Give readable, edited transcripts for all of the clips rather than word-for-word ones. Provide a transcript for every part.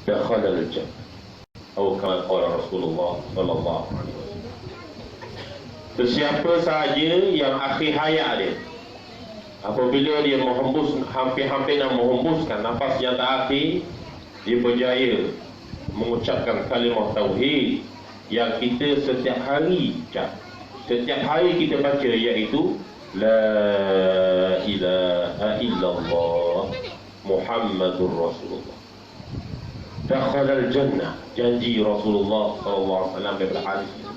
dakhala al-jannah. Atau kama qala Rasulullah sallallahu alaihi wasallam. Sesiapa sahaja yang akhir hayat dia, apabila dia menghembus, hampir-hampir nak menghembuskan nafas yang terakhir, dia berjaya mengucapkan kalimah tauhid yang kita setiap hari kita baca, iaitu La ilaha illallah Muhammadur Rasulullah. Dakhala al-jannah, janji Rasulullah sallallahu alaihi wasallam daripada hadis ini,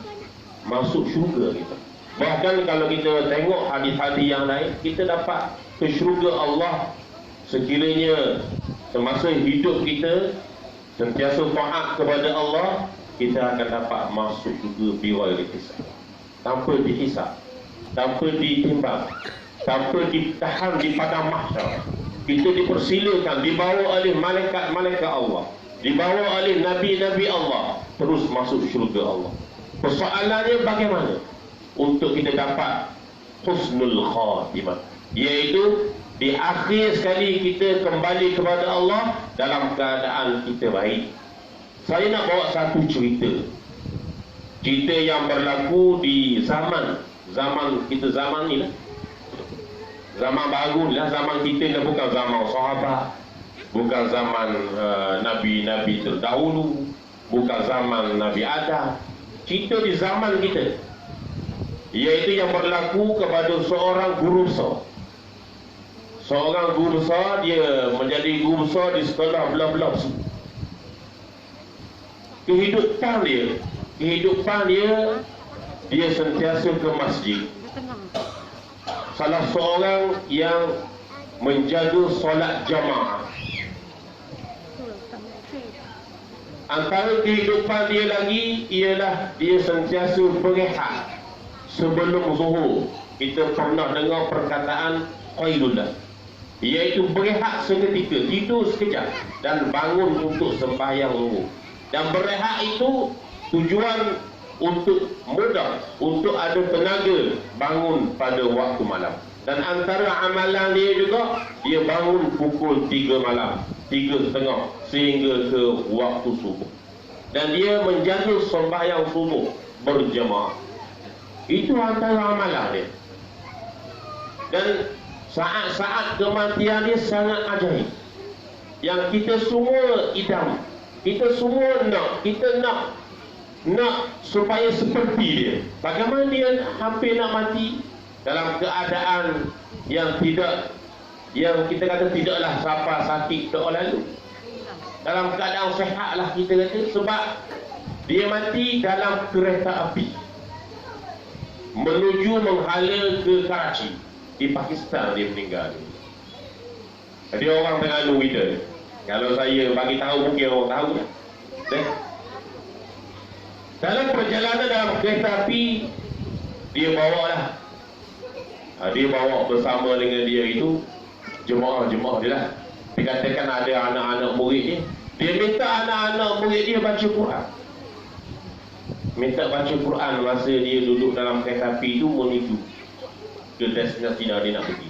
masuk syurga kita. Bahkan kalau kita tengok hadis-hadis yang lain, kita dapat ke syurga Allah sekiranya semasa hidup kita sentiasa taat kepada Allah, kita akan dapat masuk syurga bighairi hisab, tanpa dihisab, tanpa ditimbang, tanpa ditahan di padang mahsyar. Kita dipersilakan, dibawa oleh malaikat-malaikat Allah, dibawa oleh nabi-nabi Allah, terus masuk syurga Allah. Persoalannya bagaimana untuk kita dapat husnul khatimah, iaitu di akhir sekali kita kembali kepada Allah dalam keadaan kita baik. Saya nak bawa satu cerita yang berlaku di zaman kita, zaman ni lah, zaman baru ni lah. Zaman kita ni bukan zaman sahabat, bukan zaman nabi-nabi terdahulu, bukan zaman Nabi Adam. Cerita di zaman kita, iaitu yang berlaku kepada seorang guru besar. Seorang guru besar, dia menjadi guru besar di sekolah bla-bla. Kehidupan dia sentiasa ke masjid. Salah seorang yang menjaga solat jamaah. Antara kehidupan dia lagi ialah dia sentiasa berehat sebelum zuhur. Kita pernah dengar perkataan qailullah, iaitu berehat seketika, tidur sekejap dan bangun untuk sembahyang zuhur. Dan berehat itu tujuan untuk mudah, untuk ada tenaga bangun pada waktu malam. Dan antara amalan dia juga, dia bangun pukul 3 malam, 3:30 sehingga ke waktu subuh. Dan dia menjaga sembahyang subuh berjemaah. Itu antara amalan dia. Dan saat-saat kematian dia sangat ajaib, yang kita semua idam, kita semua nak supaya seperti dia. Bagaimana dia hampir nak mati dalam keadaan yang kita kata tidaklah siapa sakit tak lalu, dalam keadaan sehat lah kita kata, sebab dia mati dalam kereta api menuju menghala ke Karachi di Pakistan. Dia meninggal. Jadi orang Terengganu kita, kalau saya bagi tahu mungkin orang tahu lah. Dalam perjalanan dalam kereta api, dia bawa bersama dengan dia itu jemaah dia lah. Dikatakan ada anak-anak murid dia. Dia minta anak-anak murid dia baca Quran. Minta baca Quran masa dia duduk dalam kereta api itu menuju ke destinasi dia nak pergi.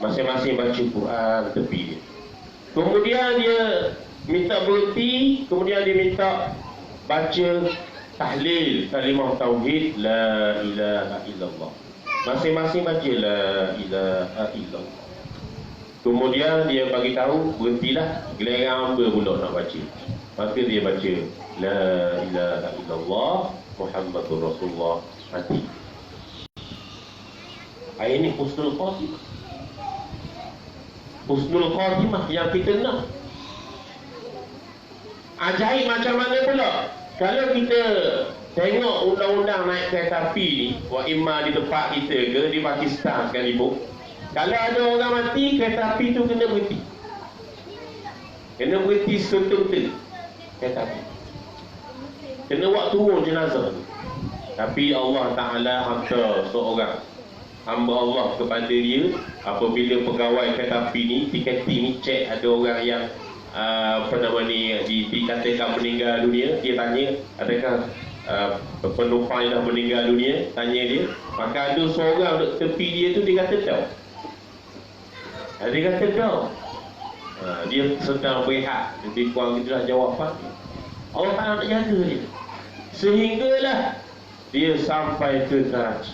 Masing-masing baca Quran tepi dia. Kemudian dia minta berhenti, kemudian dia minta baca tahlil kalimah tauhid la ilaha illallah. Masing-masing baca la ilaha illallah. Kemudian dia bagi tahu berhentilah, gelerang hamba pula nak baca. Maka dia baca la ilaha illallah Muhammadur Rasulullah, mati. Ini husnul khatimah. Husnul khatimah yang kita nak. Ajaib macam mana pula kalau kita tengok undang-undang naik kereta api ni, wa imma di tempat kita ke di Pakistan sekalipun, kalau ada orang mati, kereta api tu kena berhenti. Kena berhenti serta-merta kereta api. Kena buat turun jenazah tu. Tapi Allah Ta'ala hantar seorang hamba Allah kepada dia, apabila pegawai kereta api ni, tiketing ni cek ada orang yang dikatakan meninggal dunia. Dia tanya, adakah penumpang yang dah meninggal dunia? Tanya dia. Maka ada seorang tepi dia tu, dia kata tak. Dia kata tak. Dia sedang berehat, lebih kurang kita dah jawapan. Allah Ta'ala nak jaga dia. Sehinggalah dia sampai ke Karachi,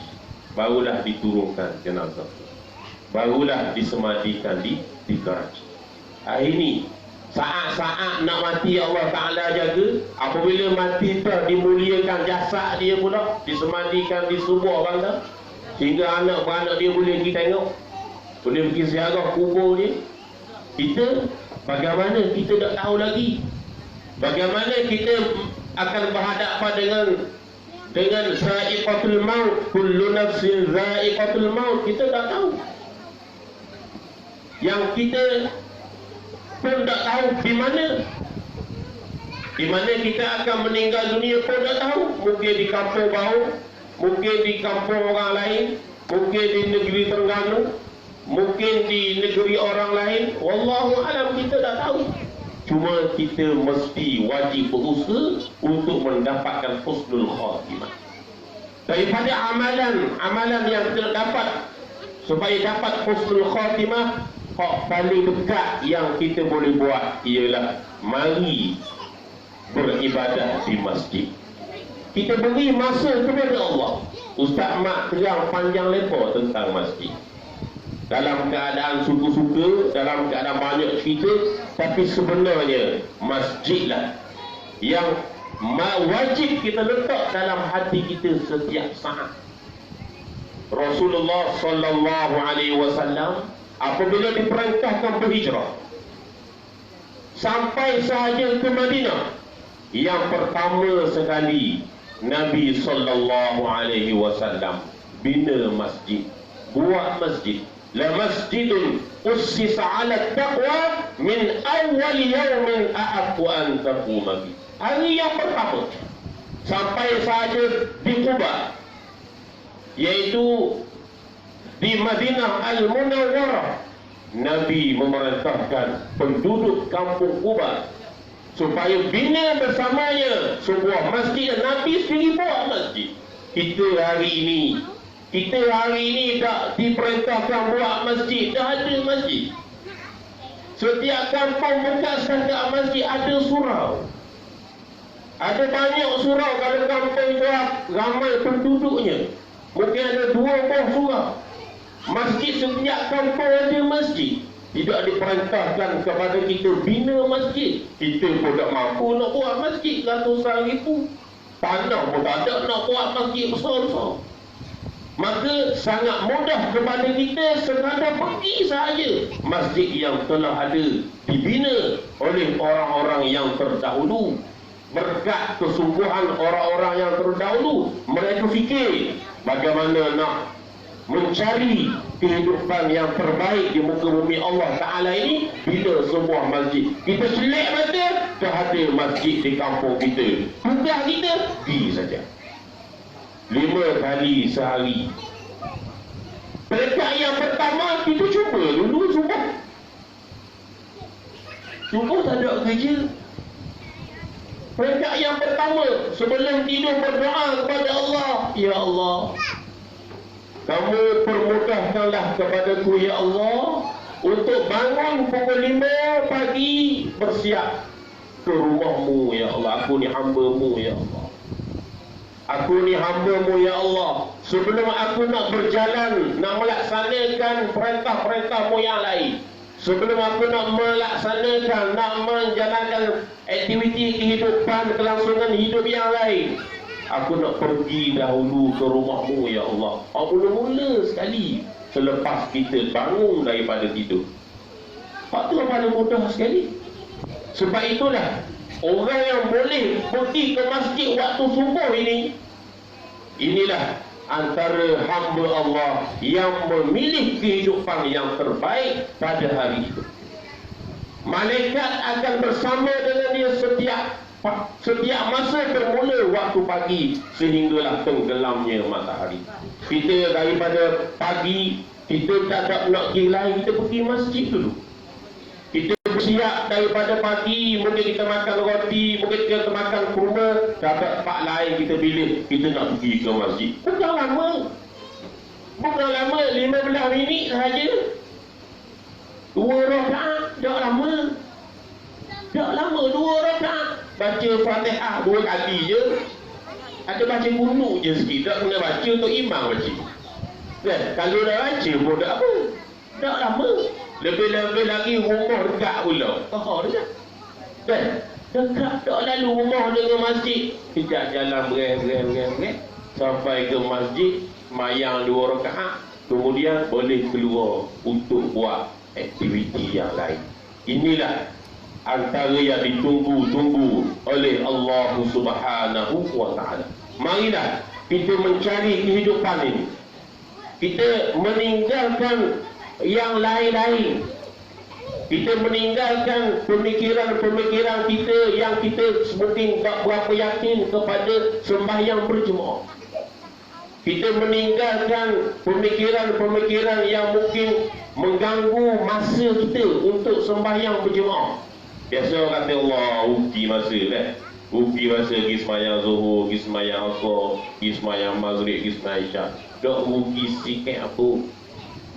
barulah diturunkan jenazah, barulah disemadikan di Karachi. Ini saat-saat nak mati Allah Ta'ala jaga. Apabila mati tu dimuliakan jasad dia pula, disemadikan di sebuah bangsa, sehingga anak-anak dia boleh pergi tengok, boleh pergi ziarah kubur dia. Kita bagaimana kita tak tahu lagi. Bagaimana kita akan berhadapan dengan za'iqatul maut, kullu nafsin za'iqatul maut, kita tak tahu. Yang kita pun tak tahu di mana kita akan meninggal dunia pun tak tahu. Mungkin di kampung bau, mungkin di kampung orang lain, mungkin di negeri Terengganu, mungkin di negeri orang lain. Wallahu alam, kita tak tahu. Cuma kita mesti wajib berusaha untuk mendapatkan husnul khatimah. Daripada amalan yang kita dapat supaya dapat husnul khatimah, hak paling dekat yang kita boleh buat ialah mari beribadah di masjid. Kita beri masa kepada Allah. Ustaz Mak terang panjang lebar tentang masjid, dalam keadaan suka-suka, dalam keadaan banyak cerita. Tapi sebenarnya masjidlah yang wajib kita letak dalam hati kita setiap saat. Rasulullah sallallahu alaihi wasallam apabila diperintahkan berhijrah sampai sahaja ke Madinah, yang pertama sekali Nabi sallallahu alaihi wasallam bina masjid, buat masjid. La masjidun ussisa 'ala taqwa min awwal yawmin ahaqqu an taquma bi. Hari yang pertama sampai saja di Quba, yaitu di Madinah Al-Munawwarah, Nabi memerintahkan penduduk kampung Quba supaya bina bersamanya sebuah masjid. Nabi sendiri buat masjid. Kita hari ini tak diperintahkan buat masjid, dah ada masjid. Setiap kampung bukan setakat masjid, ada surau. Ada banyak surau. Kalau kampung itu ramai penduduknya, mungkin ada 2 buah surau. Masjid, setiap kampung ada masjid. Tidak diperintahkan kepada kita bina masjid. Kita pun tak mampu nak buat masjid ratusan ribu. Tanah pun tak ada nak buat masjid besar-besar. Maka sangat mudah kepada kita sekadar pergi sahaja masjid yang telah ada dibina oleh orang-orang yang terdahulu. Berkat kesungguhan orang-orang yang terdahulu, mereka fikir bagaimana nak mencari kehidupan yang terbaik di muka bumi Allah Ta'ala ini, bina sebuah masjid. Kita selik mata, dah ada masjid di kampung kita. Tugas kita, pergi saja 5 kali sehari. Peringkat yang pertama, kita cuba dulu subuh tak ada kerja. Peringkat yang pertama, sebelum tidur berdoa kepada Allah, ya Allah, kamu permudahkanlah kepadaku ya Allah untuk bangun pukul 5 pagi, bersiap ke rumahmu ya Allah. Aku ni hamba-Mu ya Allah. Aku ni hamba-Mu ya Allah. Sebelum aku nak berjalan, nak melaksanakan perintah-perintah-Mu yang lain, sebelum aku nak melaksanakan, nak menjalankan aktiviti kehidupan, kelangsungan hidup yang lain, aku nak pergi dahulu ke rumah-Mu ya Allah. Mula-mula sekali selepas kita bangun daripada tidur. Hak tu paling mudah sekali. Sebab itulah orang yang boleh pergi ke masjid waktu subuh ini, inilah antara hamba Allah yang memilih kehidupan yang terbaik pada hari itu. Malaikat akan bersama dengan dia setiap masa bermula waktu pagi sehinggalah tenggelamnya matahari. Kita daripada pagi, kita tak ada nak pergi lain, kita pergi masjid dulu. Kita bersiap daripada pagi, mungkin kita makan roti, mungkin kita makan kurma, dapat tempat lain kita pilih, kita nak pergi ke masjid. Bukan lama 15 minit sahaja, 2 rakaat, tak lama. baca Fatihah 2 kali je. Ada baca kunut je sikit. Tak kena baca untuk imam baca. Kan? Kalau dah baca pun tak apa. Tak lama. Lebih-lebih lagi rumah dekat pula. Faham dekat? Kan? Dekat tak lalu rumah dengan masjid. Kejap jalan bereng. Sampai ke masjid. Semayang 2 rakaat. Kemudian boleh keluar untuk buat aktiviti yang lain. Inilah antara yang ditunggu-tunggu oleh Allah Subhanahu wa ta'ala. Marilah kita mencari kehidupan ini. Kita meninggalkan yang lain-lain. Kita meninggalkan pemikiran-pemikiran kita yang kita mungkin tak berapa yakin kepada sembahyang berjemaah. Kita meninggalkan pemikiran-pemikiran yang mungkin mengganggu masa kita untuk sembahyang berjemaah. Biasa orang kata Allah uji masa kan. Uji masa pergi sembahyang Zuhur, pergi sembahyang Asar, pergi sembahyang Maghrib, pergi sembahyang Isya. Tak rugi sikit apa.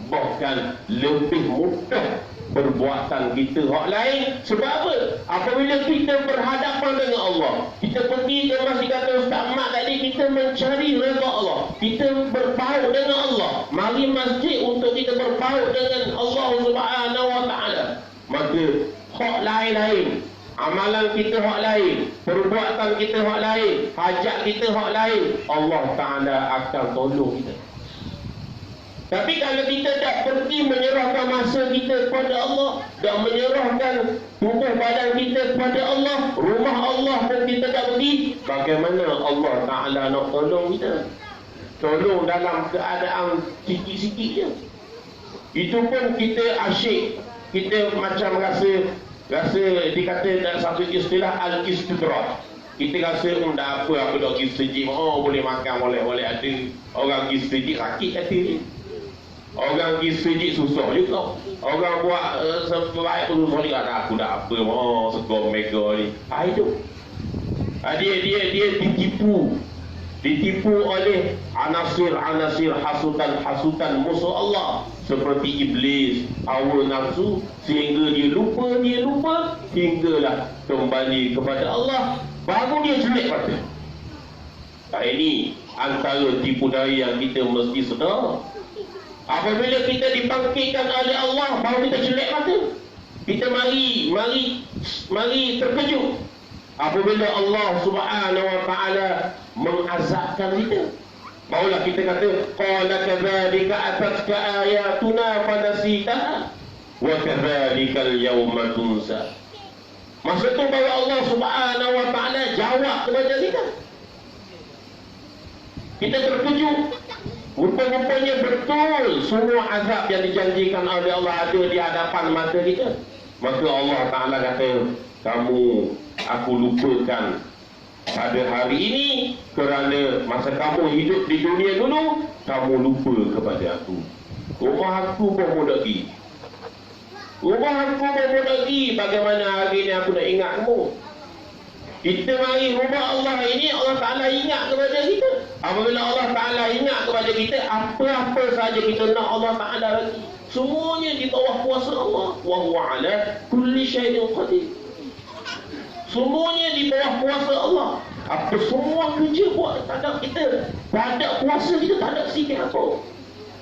Bahkan lebih mudah perbuatan kita hak lain. Sebab apa? Apabila kita berhadapan dengan Allah, kita pergi ke masjid, kata Ustaz Mat tadi, kita mencari redha Allah, kita berpaut dengan Allah. Mari masjid untuk kita berpaut dengan Allah Subhanahu wa ta'ala. Maka hak lain-lain, amalan kita hak lain, perbuatan kita hak lain, hajat kita hak lain, Allah Ta'ala akan tolong kita. Tapi kalau kita tak pergi menyerahkan masa kita kepada Allah, tak menyerahkan tubuh badan kita kepada Allah, rumah Allah pun kita tak pergi, bagaimana Allah Ta'ala nak tolong kita? Tolong dalam keadaan sikit-sikit je. Itu pun kita asyik, kita macam rasa dikata dalam satu istilah al-istidraj. Kita rasa tak apa, aku dah pergi sejik, boleh makan, boleh ada. Orang pergi sejik sakit hati ni. Orang pergi sejik susah juga. Orang buat sebaik pun susah juga. Aku dah apa, segor mega ni. Itu dia ditipu oleh anasir hasutan musuh Allah, seperti iblis, hawa nafsu, sehingga dia lupa hinggalah kembali kepada Allah, baru dia jelek mata. Ini antara tipu daya yang kita mesti sedar. Apabila kita dibangkitkan oleh Allah, baru kita jelek mata. Kita mari terkejut apabila Allah Subhanahu wa ta'ala mengazabkan kita. Barulah kita kata, qala kadzalika atatka ayatuna fanasitaha wa kadzalikal yawma tunsa. Maksud tu bahawa Allah Subhanahu wa ta'ala jawab kepada kita. Kita terkejut. Rupa-rupanya betul semua azab yang dijanjikan oleh Allah ada di hadapan mata kita. Maka Allah Ta'ala kata, aku lupakan pada hari ini kerana masa kamu hidup di dunia dulu, kamu lupa kepada aku. Rumah aku pun mudah pergi. Bagaimana hari ini aku nak ingat kamu? Kita mari rumah Allah ini, Allah Ta'ala ingat kepada kita. Apabila Allah Ta'ala ingat kepada kita, apa-apa saja kita nak Allah Ta'ala bagi. Semuanya di bawah kuasa Allah. Wa huwa ala kulli syai'in qadir. Semuanya di bawah kuasa Allah. Apa semua kerja buat, tak ada kita, tak ada kuasa kita, tak ada sikit apa.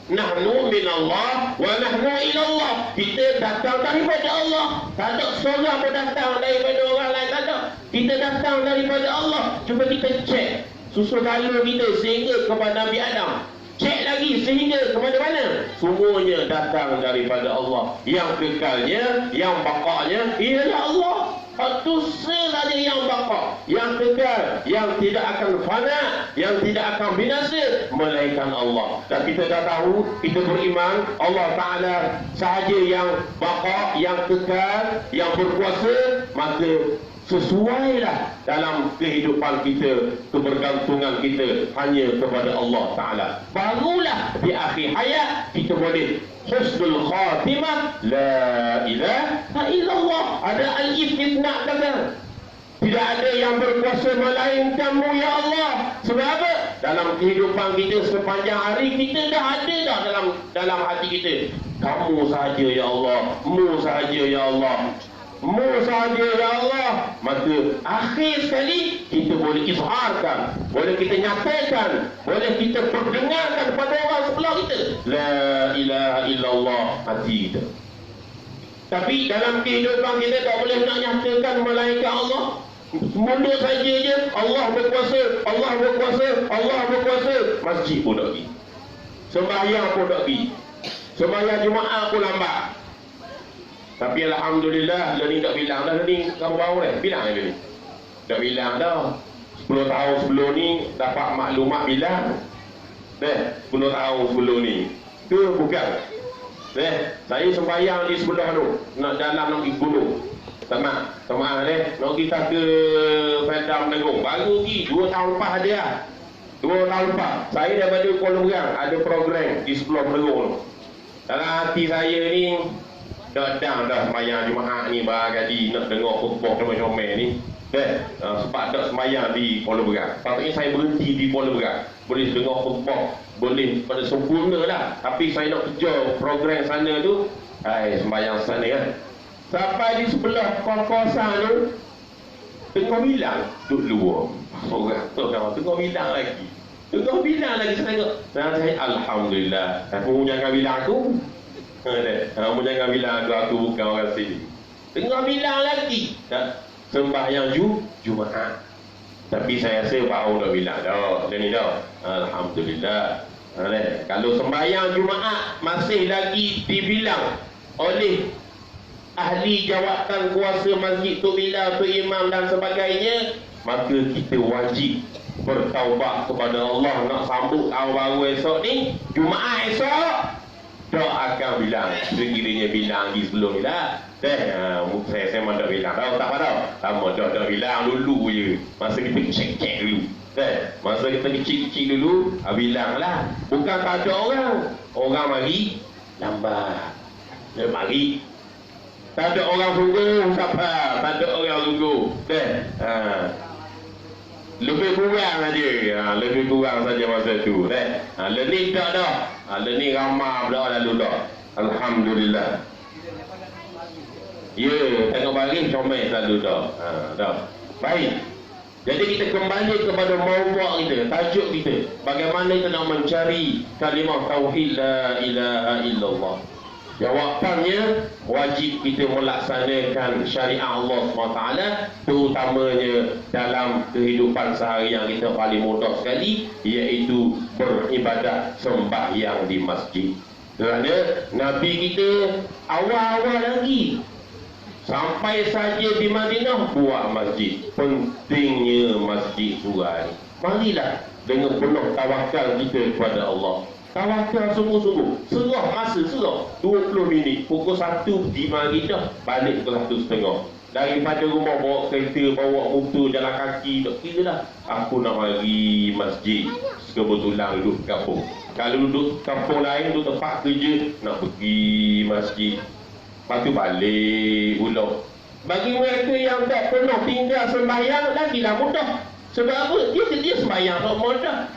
Nahnu minallah wa nahnu ilallah. Kita datang daripada Allah. Tak ada seorang pun datang daripada orang lain, tak ada. Kita datang daripada Allah. Cuba kita cek susun halus kita sehingga kepada Nabi Adam. Cek lagi sehingga kepada mana? Semuanya datang daripada Allah. Yang kekalnya, yang bakanya ialah Allah. Satu sahaja yang baqa, yang kekal, yang tidak akan fana, yang tidak akan binasa, melainkan Allah. Dan kita dah tahu, kita beriman Allah Ta'ala sahaja yang baqa, yang kekal, yang berkuasa. Maka sesuailah dalam kehidupan kita, kebergantungan kita hanya kepada Allah Ta'ala. Barulah di akhir hayat kita boleh husnul khatimah, la ilaha illallah. Ada al-istithna kata, tidak ada yang berkuasa melainkanmu ya Allah. Sebab apa? Dalam kehidupan kita sepanjang hari, kita dah ada dalam hati kita, kamu sahaja ya Allah, mu sahaja ya Allah. Mu saja ya Allah. Maka akhir sekali kita boleh izharkan, boleh kita nyatakan, boleh kita perdengarkan pada orang sebelah kita, la ilaha illallah, hati kita. Tapi dalam kehidupan kita tak boleh nak nyatakan melainkan Allah. Mula saja je Allah berkuasa, Allah berkuasa, Allah berkuasa. Masjid pun tak pergi, sembahyang pun tak pergi, sembahyang Jumaat pun lambat. Tapi alhamdulillah learning tak bilang dah, learning kamu baru dah bilang ni tak bilang dah. 10 tahun sebelum ni dapat maklumat bilang deh, 10 tahun sebelum ni tu bukan deh. Saya sembahyang di sebelah tu nak dalam nak pergi gunung sama deh, nak kita ke Padang Negong baru pergi 2 tahun lepas ada lah. 2 tahun lepas saya daripada Kuala Berang ada program di sebelah Negong tu. Dalam hati saya ni dah sembahyang Jumaat ni bagadi nak dengar khutbah comel-comel ni sebab tak sembahyang di Kuala Berang. Patutnya saya berhenti di Kuala Berang, boleh dengar khutbah, boleh pada sempurna lah. Tapi saya nak kerja program sana tu, sembahyang sana kan. Sampai di sebelah kawasan tu tengah bilang duduk luar orang tu kan, tengah bilang lagi saya tengok. Saya alhamdulillah, aku jangan bilang aku. Kamu jangan bilang aku bukan orang sini. Tengah bilang lagi sembahyang Jumaat. Tapi saya rasa baru dah bilang dah. Macam ni dah. Alhamdulillah. Kalau sembahyang Jumaat masih lagi dibilang oleh ahli jawatan kuasa masjid, Tok Bilal, Tok Imam dan sebagainya, maka kita wajib bertaubat kepada Allah. Nak sambut tahun baru esok ni, Jumaat esok, tak akan bilang sekiranya bilang di sebelum ni lah. Saya memang tak bilang tau, tak tahu lama dah bilang dulu je. Masa kita cek dulu, masa kita kecil dulu bilang lah. Bukan tak ada orang mari lambat, dia mari. Tak ada orang sungguh, sabar, tak ada orang sungguh. Lebih kurang saja, lebih kurang saja masa tu. Learning tak dah, learning ramah dah lalu dah. Alhamdulillah. Ya, tengok balik comel selalu dah. Dah. Baik. Jadi kita kembali kepada mawdu' kita, tajuk kita. Bagaimana kita nak mencari kalimah tauhid la ilaha illallah. Jawapannya, wajib kita melaksanakan syariat Allah SWT, terutamanya dalam kehidupan seharian kita paling mudah sekali, iaitu beribadat sembahyang di masjid. Kerana Nabi kita awal-awal lagi sampai saja di Madinah buat masjid. Pentingnya masjid surah ni. Marilah dengan penuh tawakal kita kepada Allah. Tawakal sungguh-sungguh. Serah 20 minit. Pukul 1 di Madinah, balik pukul 1:30. Daripada rumah bawa kereta, bawa motor, jalan kaki, tak kira lah. Aku nak mari masjid. Kebetulan duduk kampung. Kalau duduk kampung lain, duduk tempat kerja, nak pergi masjid. Lepas tu balik pula. Bagi mereka yang tak pernah tinggal sembahyang, lagilah mudah. Sebab apa? Dia sembahyang tak mudah.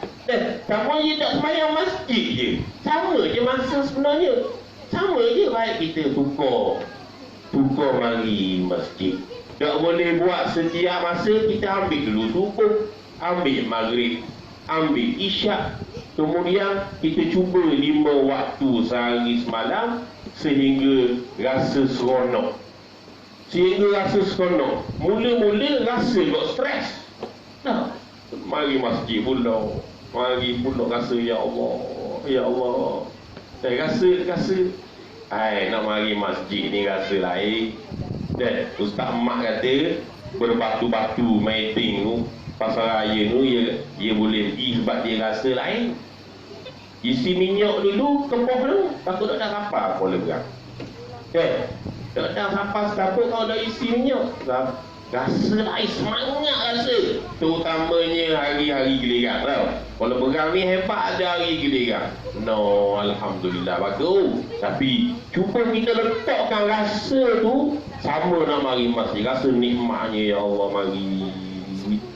Sama je tak sembahyang masjid je. Sama je masa sebenarnya. Sama je, baik kita tukar mari masjid. Tak boleh buat setiap masa. Kita ambil dulu subuh, ambil maghrib, ambil isyak, kemudian kita cuba 5 waktu sehari semalam, sehingga rasa seronok. Mula-mula rasa tak stres. Mari masjid pula. Mari pula rasa, ya Allah. Saya rasa nak mari masjid ni rasa lain. Dan Ustaz Mak kata berbatu-batu meeting tu pasal raya tu, dia boleh pergi sebab dia rasa lain. Isi minyak dulu, kepoh tu, takut tak ada kapal Kuala Berang. Tak ada kapal takut kalau dah isi minyak. Rasa lain, semangat rasa. Terutamanya hari-hari giliran tau. Kuala Berang ni hebat ada hari giliran. No, alhamdulillah bagus. Tapi cuba kita letakkan rasa tu sama nak mari masjid. Rasa nikmatnya, ya Allah, mari.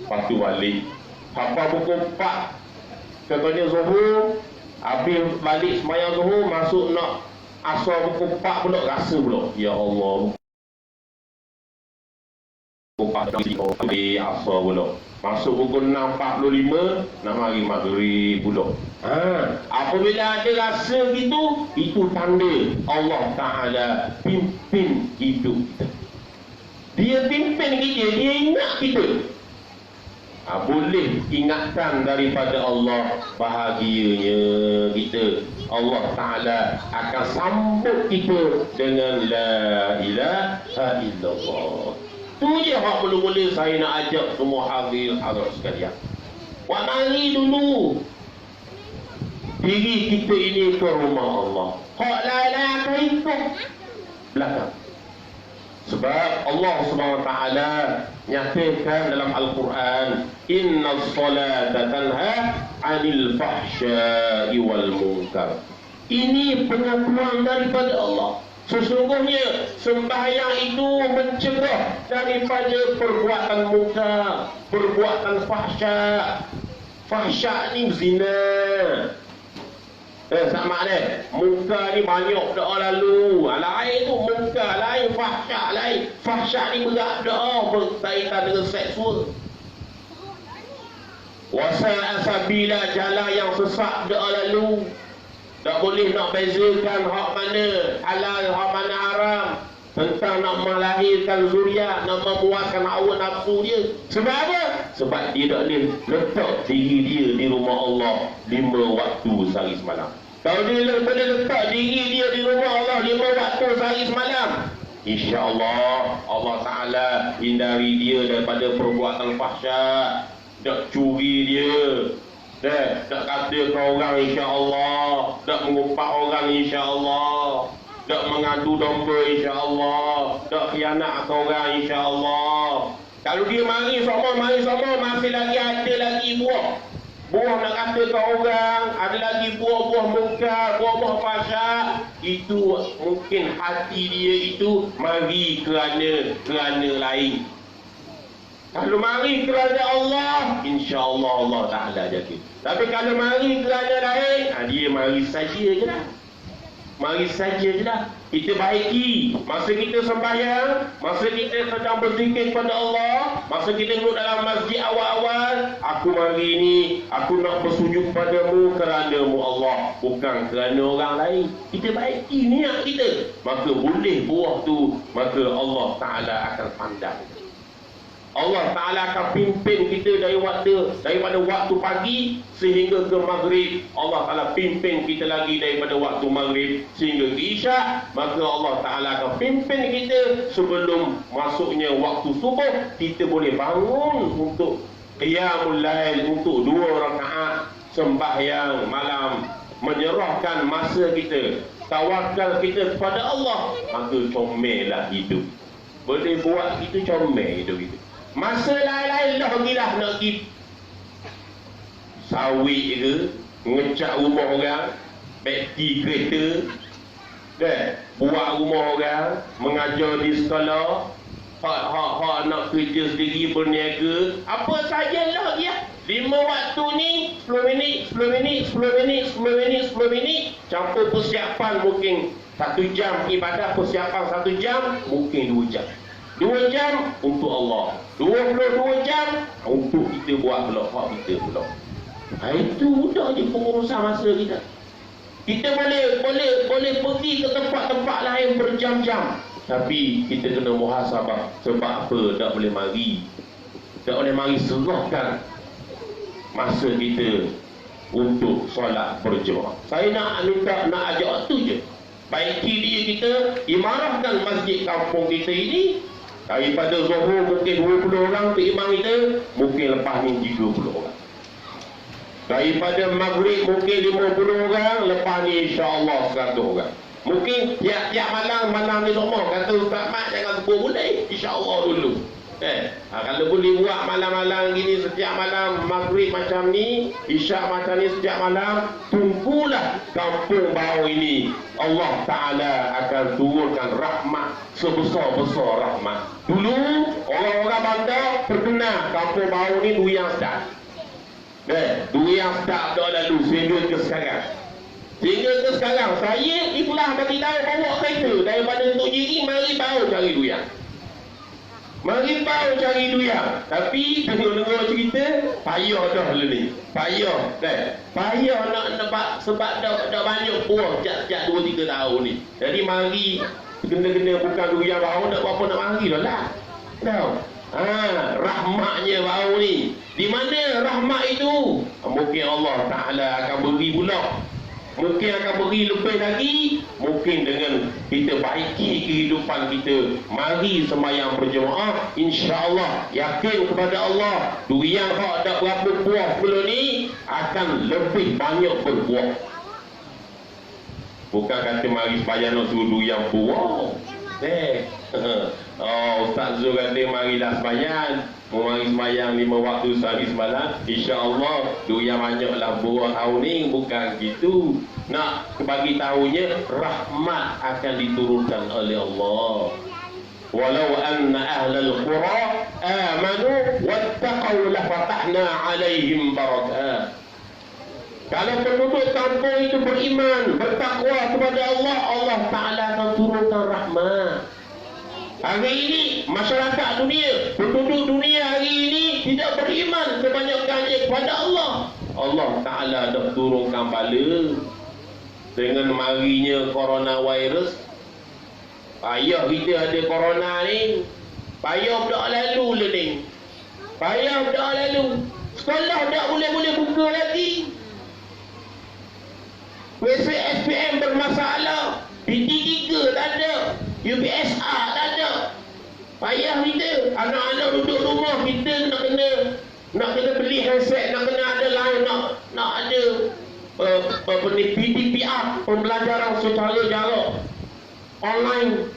Lepas tu balik. Sampai pukul 4 contohnya Zuhur, habis balik sembahyang Zuhur, masuk nak asar pukul 4 pula, rasa pula, ya Allah, Di asar pula. Masuk pukul 6.45 nak mari maghrib pula. Apabila ada rasa gitu, itu tanda Allah Ta'ala pimpin hidup kita. Dia pimpin kita, dia ingat kita. Boleh ingatan daripada Allah, bahagianya kita. Allah Ta'ala akan sambut kita dengan la ilaha illallah. Tu je hak mula-mula saya nak ajak semua hadir sekalian. Mari dulu diri kita ini ke rumah Allah. Hak la ilaha ikut belakang. Sebab Allah SWT nyatakan dalam Al-Quran, inna salata tanha 'anil fahsya'i wal munkar. Ini pengakuan daripada Allah. Sesungguhnya sembahyang itu mencegah daripada perbuatan munkar, perbuatan fahsya. Fahsya ni zina. Sama dia. Munkar ni banyak dah lalu. Lain tu munkar, lain fahsya, lain. Fahsya ni berat dah berkaitan dengan seksual. Wasa'a sabila, jalan yang sesat dah lalu. Tak boleh nak bezakan hak mana halal, hak mana haram. Tentang nak melahirkan zuriat, nak memuaskan hawa nafsu dia. Sebab apa? Sebab dia tak boleh letak diri dia di rumah Allah 5 waktu sehari semalam. Kalau dia boleh letak diri dia di rumah Allah 5 waktu sehari semalam, insya-Allah Allah Ta'ala hindari dia daripada perbuatan fahsyat. Tak curi dia, tak kata ke orang insya-Allah, tak mengumpat orang insya-Allah, tak mengadu domba insya-Allah, tak khianat ke orang insya-Allah. Kalau dia mari semua masih lagi ada lagi buah nak kata ke orang, ada lagi buah munkar, buah fahsyat, itu mungkin hati dia itu mari kerana lain. Kalau mari kerana Allah, insya-Allah Allah Ta'ala jaga. Tapi kalau mari kerana lain, dia mari saja je dah. Mari saja je dah. Kita baiki masa kita sembahyang, masa kita sedang berzikir kepada Allah, masa kita duduk dalam masjid awal-awal. Aku mari ni, aku nak bersujud padamu kerana-Mu Allah, bukan kerana orang lain. Kita baiki niat kita, maka boleh buah tu, maka Allah Ta'ala akan pandang. Allah Ta'ala akan pimpin kita daripada waktu pagi sehingga ke maghrib. Allah Ta'ala pimpin kita lagi daripada waktu maghrib sehingga ke isyak. Maka Allah Ta'ala akan pimpin kita sebelum masuknya waktu subuh. Kita boleh bangun untuk qiyamul lail, untuk 2 rakaat sembahyang malam, menyerahkan masa kita, tawakal kita kepada Allah. Maka comellah hidup. Boleh buat itu, comel hidup itu. Masa lain-lain lah nak pergi sawit ke, ngecat rumah orang, beki kereta, buat rumah orang, mengajar di sekolah, hak nak kerja sendiri, berniaga, apa sajalah dia. 5 waktu ni 10 minit, campur persiapan mungkin 1 jam ibadah, persiapan 1 jam, mungkin 2 jam. 2 jam untuk Allah, 22 jam untuk kita buat pula hak kita pula. Itu mudah je pengurusan masa kita. Kita boleh pergi ke tempat-tempat lain berjam-jam, tapi kita kena muhasabah. Sebab apa? Tak boleh mari serahkan masa kita untuk solat berjemaah. Saya nak ajak tu je. Baiki diri kita, imarahkan masjid kampung kita ini. Daripada Zuhur mungkin 20 orang untuk imam kita, mungkin lepas ni 30 orang. Daripada Maghrib mungkin 50 orang, lepas ni insya-Allah 100 orang. Mungkin tiap-tiap malam ni semua kata Ustaz Mat jangan sebut boleh, insya-Allah dulu. Kalau boleh buat malam-malam gini, setiap malam Maghrib macam ni, Isyak macam ni setiap malam, tunggulah kampung bau ini Allah Ta'ala akan turunkan rahmat sebesar-besar rahmat. Dulu orang-orang bandar terkenal kampung bau ni duyang sedap. Duyang sedap dah lalu sehingga ke sekarang. Saya ikhlas bagi tahu bawa kereta daripada Tok Jiri mari bau cari duyang. Mari tahu cari duyang. Tapi dengar-dengar cerita, payah dah lah ni. Payah kan. Payah nak nampak sebab dah banyak buah sejak 2-3 tahun ni. Jadi mari kena-kena bukan duyang baru nak apa nak mari dah lah. Tahu? Rahmatnya baru ni. Di mana rahmat itu? Mungkin Allah Ta'ala akan beri pula. Mungkin akan beri lebih lagi. Mungkin dengan kita baiki kehidupan kita. Mari sembahyang berjemaah, insya-Allah yakin kepada Allah, durian hak tak berapa buah pula ni akan lebih banyak berbuah. Bukan kata mari sembahyang nak suruh durian buah. Ustaz Zul kata marilah sembahyang. Mari sembahyang 5 waktu sehari semalam, insya-Allah durian banyaklah buah tahun ni. Bukan gitu. Nak bagi tahunya rahmat akan diturunkan oleh Allah. Walau anna ahlal qura amanu wattaqau la fatahna alaihim barakat. Kalau penduduk kampung itu beriman, bertakwa kepada Allah, Allah Ta'ala akan turunkan rahmat. Hari ini masyarakat dunia, penduduk dunia hari ini tidak beriman kebanyakannya kepada Allah. Allah Ta'ala dah turunkan bala. Dengan marinya coronavirus, payah kita ada corona ni. Payah dah lalu lah ni. Payah dah lalu. Sekolah tak boleh buka lagi. WC SPM bermasalah. PT3 tak ada. UPSR tak ada. Payah kita. Anak-anak duduk rumah, kita nak kena beli handset, nak kena ada lain, nak ada PDPR, pembelajaran secara jarak online.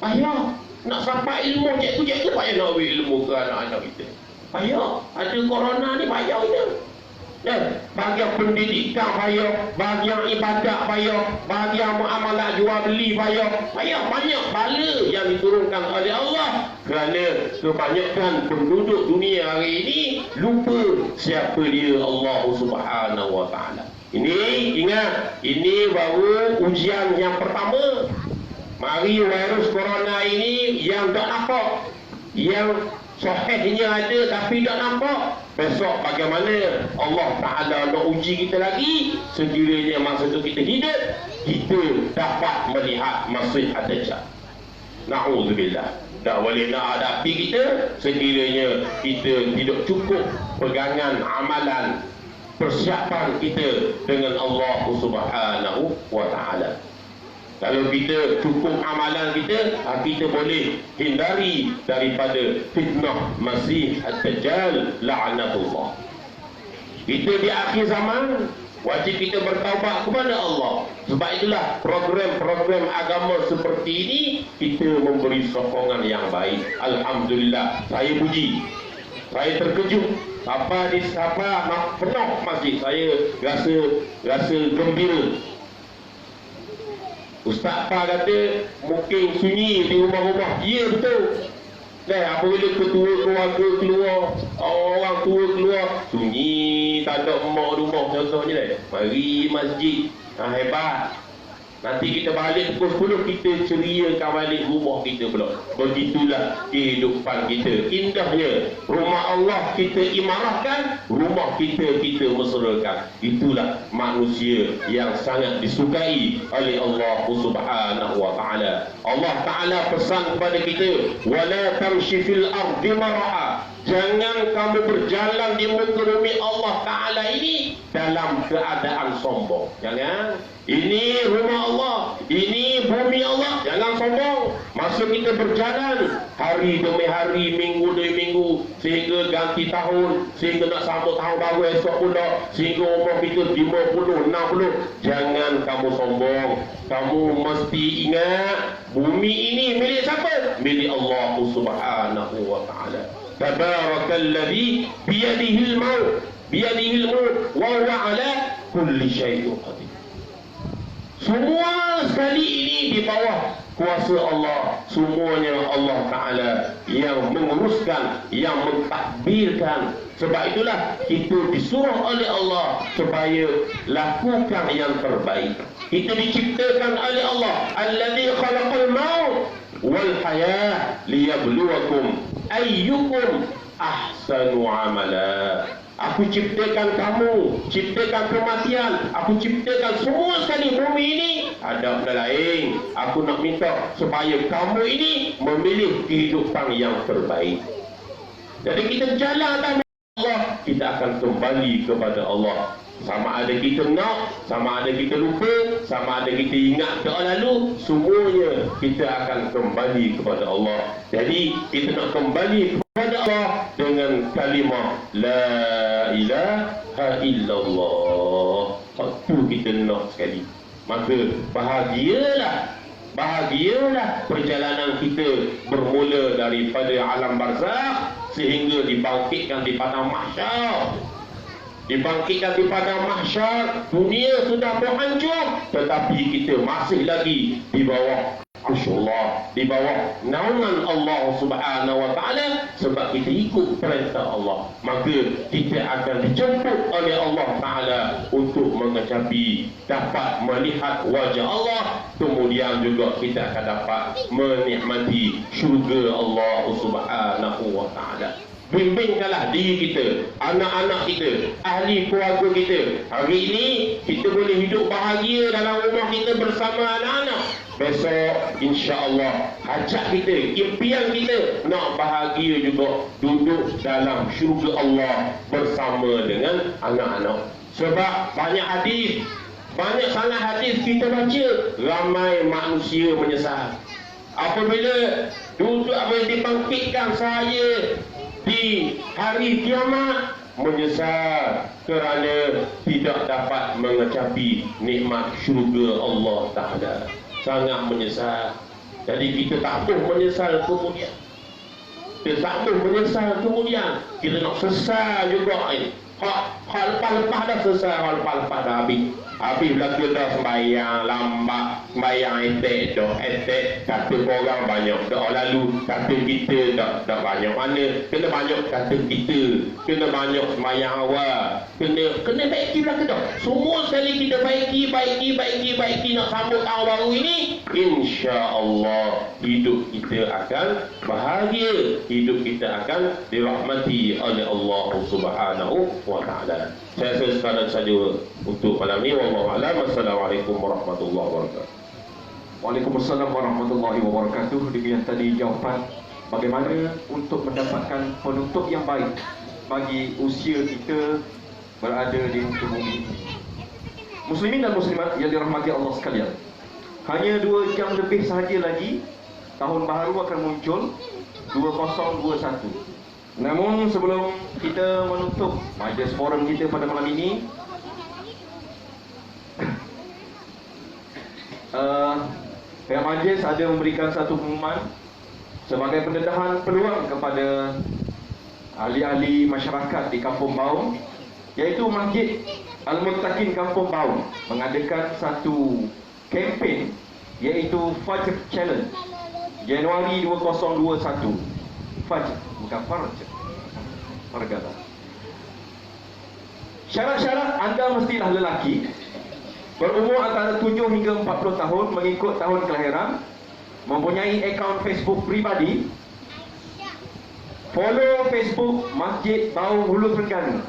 Payah nak sampai ilmu cikgu payah nak beri ilmu ke anak-anak kita. Payah ada corona ni, payah kita. Bahagian pendidikan payah, bahagian ibadat payah, bahagian muamalah jual beli payah. Banyak bala yang diturunkan oleh Allah. Kerana kebanyakan penduduk dunia hari ini lupa siapa dia Allah Subhanahu wa Ta'ala. Ini ingat, ini baru ujian yang pertama. Mari virus corona ini yang tak nampak, yang sahihnya ada tapi tak nampak. Besok bagaimana Allah Ta'ala nak uji kita lagi. Sekiranya masa itu kita hidup, kita dapat melihat Masih Ad-Dajjal. Na'udzubillah. Tak boleh nak hadapi kita sekiranya kita tidak cukup pegangan amalan, persiapan kita dengan Allah Subhanahu wa Ta'ala. Kalau kita cukup amalan kita, kita boleh hindari daripada fitnah Masih Ad-Dajjal la'natullah. Kita di akhir zaman, wajib kita bertaubat kepada Allah. Sebab itulah program-program agama seperti ini kita memberi sokongan yang baik. Alhamdulillah, saya puji, saya terkejut. Siapa nak penuh masjid, saya rasa gembira. Ustaz Pak kata mungkin sunyi di rumah-rumah. Ya, betul. Apabila ketua keluarga keluar, orang tua keluar, sunyi, tak ada emak rumah contohnya. Mari masjid. Hebat. Nanti kita balik pukul 10, kita ceriakan balik rumah kita pula. Begitulah kehidupan kita. Indahnya rumah Allah kita imarahkan, rumah kita mesrakan. Itulah manusia yang sangat disukai oleh Allah Subhanahu wa Ta'ala. Allah Ta'ala pesan kepada kita, wala tamshi fil ardi maraha. Jangan kamu berjalan di muka bumi Allah Ta'ala ini dalam keadaan sombong. Jangan. Ini rumah Allah, ini bumi Allah. Jangan sombong. Masa kita berjalan hari demi hari, minggu demi minggu, sehingga ganti tahun, sehingga nak sambut tahun baru esok pula, sehingga umur kita 50, 60. Jangan kamu sombong. Kamu mesti ingat, bumi ini milik siapa? Milik Allah Subhanahu wa Ta'ala. Tabarakalladzi biyadihil maut wa huwa ala kulli syai'in qadir. Semua sekali ini di bawah kuasa Allah. Semuanya Allah Ta'ala yang menguruskan, yang mentadbirkan. Sebab itulah kita disuruh oleh Allah supaya lakukan yang terbaik. Kita diciptakan oleh Allah, alladzi khalaqal maut wal hayah liyabluwakum ayyukum ahsanu amala. Aku ciptakan kamu, ciptakan kematian, aku ciptakan semua sekali bumi ini. Ada benda lain, aku nak minta supaya kamu ini memilih kehidupan yang terbaik. Jadi kita jalan atas Allah, kita akan kembali kepada Allah. Sama ada kita nak, sama ada kita lupa, sama ada kita ingat doa lalu, semuanya kita akan kembali kepada Allah. Jadi kita nak kembali kepada Allah dengan kalimah La ilaha illallah. Itu kita nak sekali. Maka bahagialah perjalanan kita bermula daripada alam barzakh sehingga dibangkitkan di padang mahsyar. Dibangkitkan di padang mahsyar, dunia sudah berhancur, tetapi kita masih lagi di bawah Allah, di bawah naungan Allah Subhanahu wa taala, sebab kita ikut perintah Allah. Maka kita akan dijemput oleh Allah taala untuk mengecapi, dapat melihat wajah Allah, kemudian juga kita akan dapat menikmati syurga Allah Subhanahu wa taala. Bimbingkanlah diri kita, anak-anak kita, ahli keluarga kita. Hari ini kita boleh hidup bahagia dalam rumah kita bersama anak-anak. Besok insya-Allah hajat kita, impian kita nak bahagia juga duduk dalam syurga Allah bersama dengan anak-anak. Sebab banyak hadis, banyak sangat hadis kita baca, ramai manusia menyesal apabila duduk apabila dibangkitkan saya di hari kiamat, menyesal kerana tidak dapat mengecapi nikmat syurga Allah Ta'ala. Sangat menyesal. Jadi kita tak boleh menyesal kemudian. Kita tak boleh menyesal kemudian. Kita nak sesal juga. Hak lepas-lepas dah sesal, hak lepas-lepas dah habis. Habis belaka dah sembahyang lambat, sembahyang etek, kata orang banyak doa lalu, kata kita tak banyak mana, kena banyak kata kita, kena banyak sembahyang awal, kena baiki belaka dah. Semua sekali kita baiki nak sambut tahun baru ini, insya-Allah hidup kita akan bahagia, hidup kita akan dirahmati oleh Allah Subhanahu wa taala. Saya rasa sekadar saja untuk malam ini. Wallahu a'lam. Assalamualaikum warahmatullahi wabarakatuh. Waalaikumsalam warahmatullahi wabarakatuh. Demikian tadi jawapan bagaimana untuk mendapatkan penutup yang baik bagi usia kita berada di muka bumi. Muslimin dan muslimat yang dirahmati Allah sekalian, hanya 2 jam lebih sahaja lagi tahun baharu akan muncul 2021. Namun sebelum kita menutup majlis forum kita pada malam ini, pihak majlis ada memberikan satu pengumuman sebagai pendedahan peluang kepada ahli-ahli masyarakat di Kampung Baung, iaitu Masjid Al-Muttaqin Kampung Baung mengadakan satu kempen iaitu Fajr Challenge Januari 2021. Fajr, bukan Farj, Fargada. Syarat-syarat anda mestilah lelaki, berumur antara 7 hingga 40 tahun mengikut tahun kelahiran, mempunyai akaun Facebook pribadi, follow Facebook Masjid Baung Hulu Terengganu,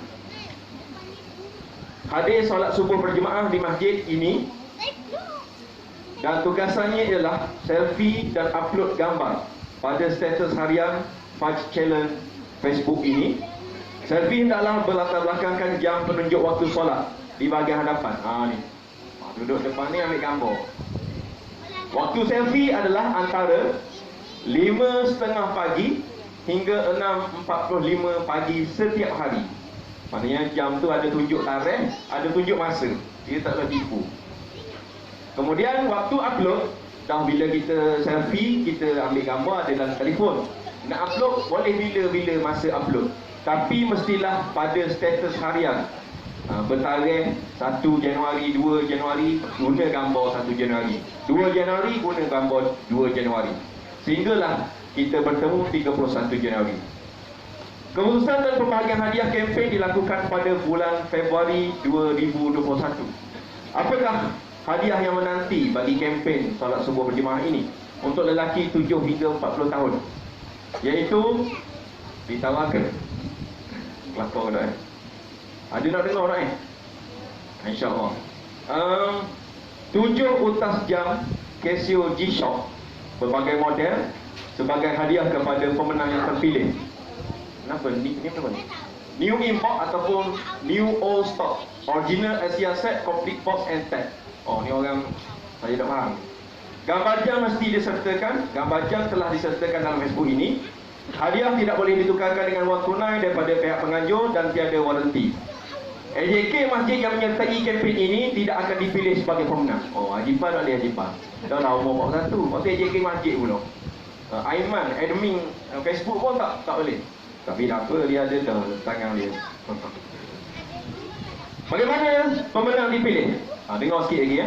hadir solat subuh berjemaah di masjid ini, dan tugasannya ialah selfie dan upload gambar pada status harian Fajr Challenge Facebook ini. Selfie hendaklah berlatar belakangkan jam penunjuk waktu solat di bahagian hadapan. Ni duduk depan ni ambil gambar. Waktu selfie adalah antara 5.30 pagi hingga 6.45 pagi setiap hari. Maknanya jam tu ada tunjuk tarikh, ada tunjuk masa. Dia tak boleh tipu. Kemudian waktu upload, dah bila kita selfie, kita ambil gambar ada dalam telefon. Nak upload boleh bila-bila masa upload, tapi mestilah pada status harian. Bertarikh 1 Januari, 2 Januari guna gambar 1 Januari, 2 Januari guna gambar 2 Januari, sehinggalah kita bertemu 31 Januari. Keputusan dan pembahagian hadiah kempen dilakukan pada bulan Februari 2021. Apakah hadiah yang menanti bagi kempen solat subuh berjemaah ini untuk lelaki 7 hingga 40 tahun? Iaitu Ditawarkan. Kelakar dah Ada nak dengar tak InsyaAllah. 7 utas jam Casio G-Shock berbagai model sebagai hadiah kepada pemenang yang terpilih. Kenapa? Ni apa ni? New import ataupun new old stock. Original Asia set, complete box and tag. Oh, ni orang saya tak faham. Gambar jam mesti disertakan. Gambar jam telah disertakan dalam Facebook ini. Hadiah tidak boleh ditukarkan dengan wang tunai daripada pihak penganjur dan tiada waranti. AJK masjid yang menyertai kempen ini tidak akan dipilih sebagai pemenang. Oh, Ajipah tak boleh Ajipah. Dah lah umur 41. Pasal AJK masjid pula. Aiman, admin Facebook pun tak boleh. Tapi tak apa, dia ada dah tangan dia. Bagaimana pemenang dipilih? Dengar sikit lagi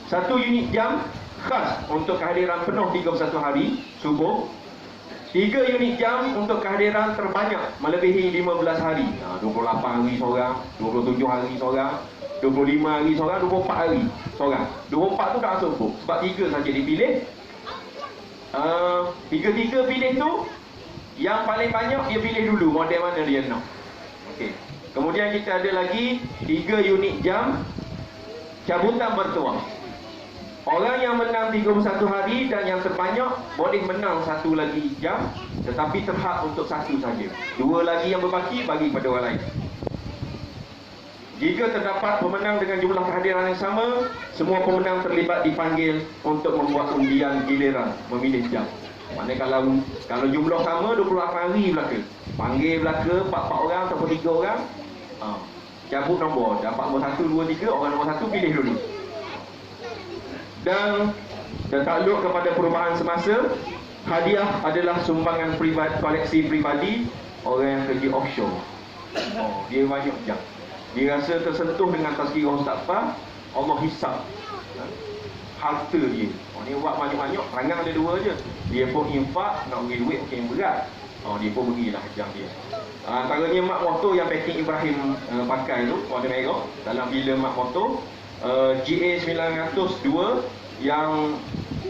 1 unit jam khas untuk kehadiran penuh 31 hari subuh. 3 unit jam untuk kehadiran terbanyak melebihi 15 hari. 28 hari seorang, 27 hari seorang, 25 hari seorang, 24 hari seorang. 24 tu tak masuk sebab 3 saja dipilih. 3 pilih tu, yang paling banyak dia pilih dulu model mana dia nak. Okey. Kemudian kita ada lagi 3 unit jam cabutan bertuah. Orang yang menang 31 hari dan yang terbanyak boleh menang 1 lagi jam, tetapi terhad untuk 1 saja. 2 lagi yang berbaki bagi pada orang lain. Jika terdapat pemenang dengan jumlah kehadiran yang sama, semua pemenang terlibat dipanggil untuk membuat undian giliran memilih jam. Maknanya kalau jumlah sama 28 hari belaka, panggil belaka 4 orang ataupun 3 orang, cabut nombor, dapat nombor 1, 2, 3, orang nombor 1 pilih dulu. Dan takluk kepada perubahan semasa, hadiah adalah sumbangan koleksi pribadi orang yang kerja offshore. Dia banyak jam. Dia rasa tersentuh dengan tazkirah Ustaz Fah, Allah hisap harta dia. Ni buat banyak-banyak, rangang ada 2 je. Dia pun infak, nak bagi duit mungkin berat. Dia pun berilah jam dia. Antaranya mak motor yang packing Ibrahim pakai tu, warna merah, dalam bila mak motor GA 902 yang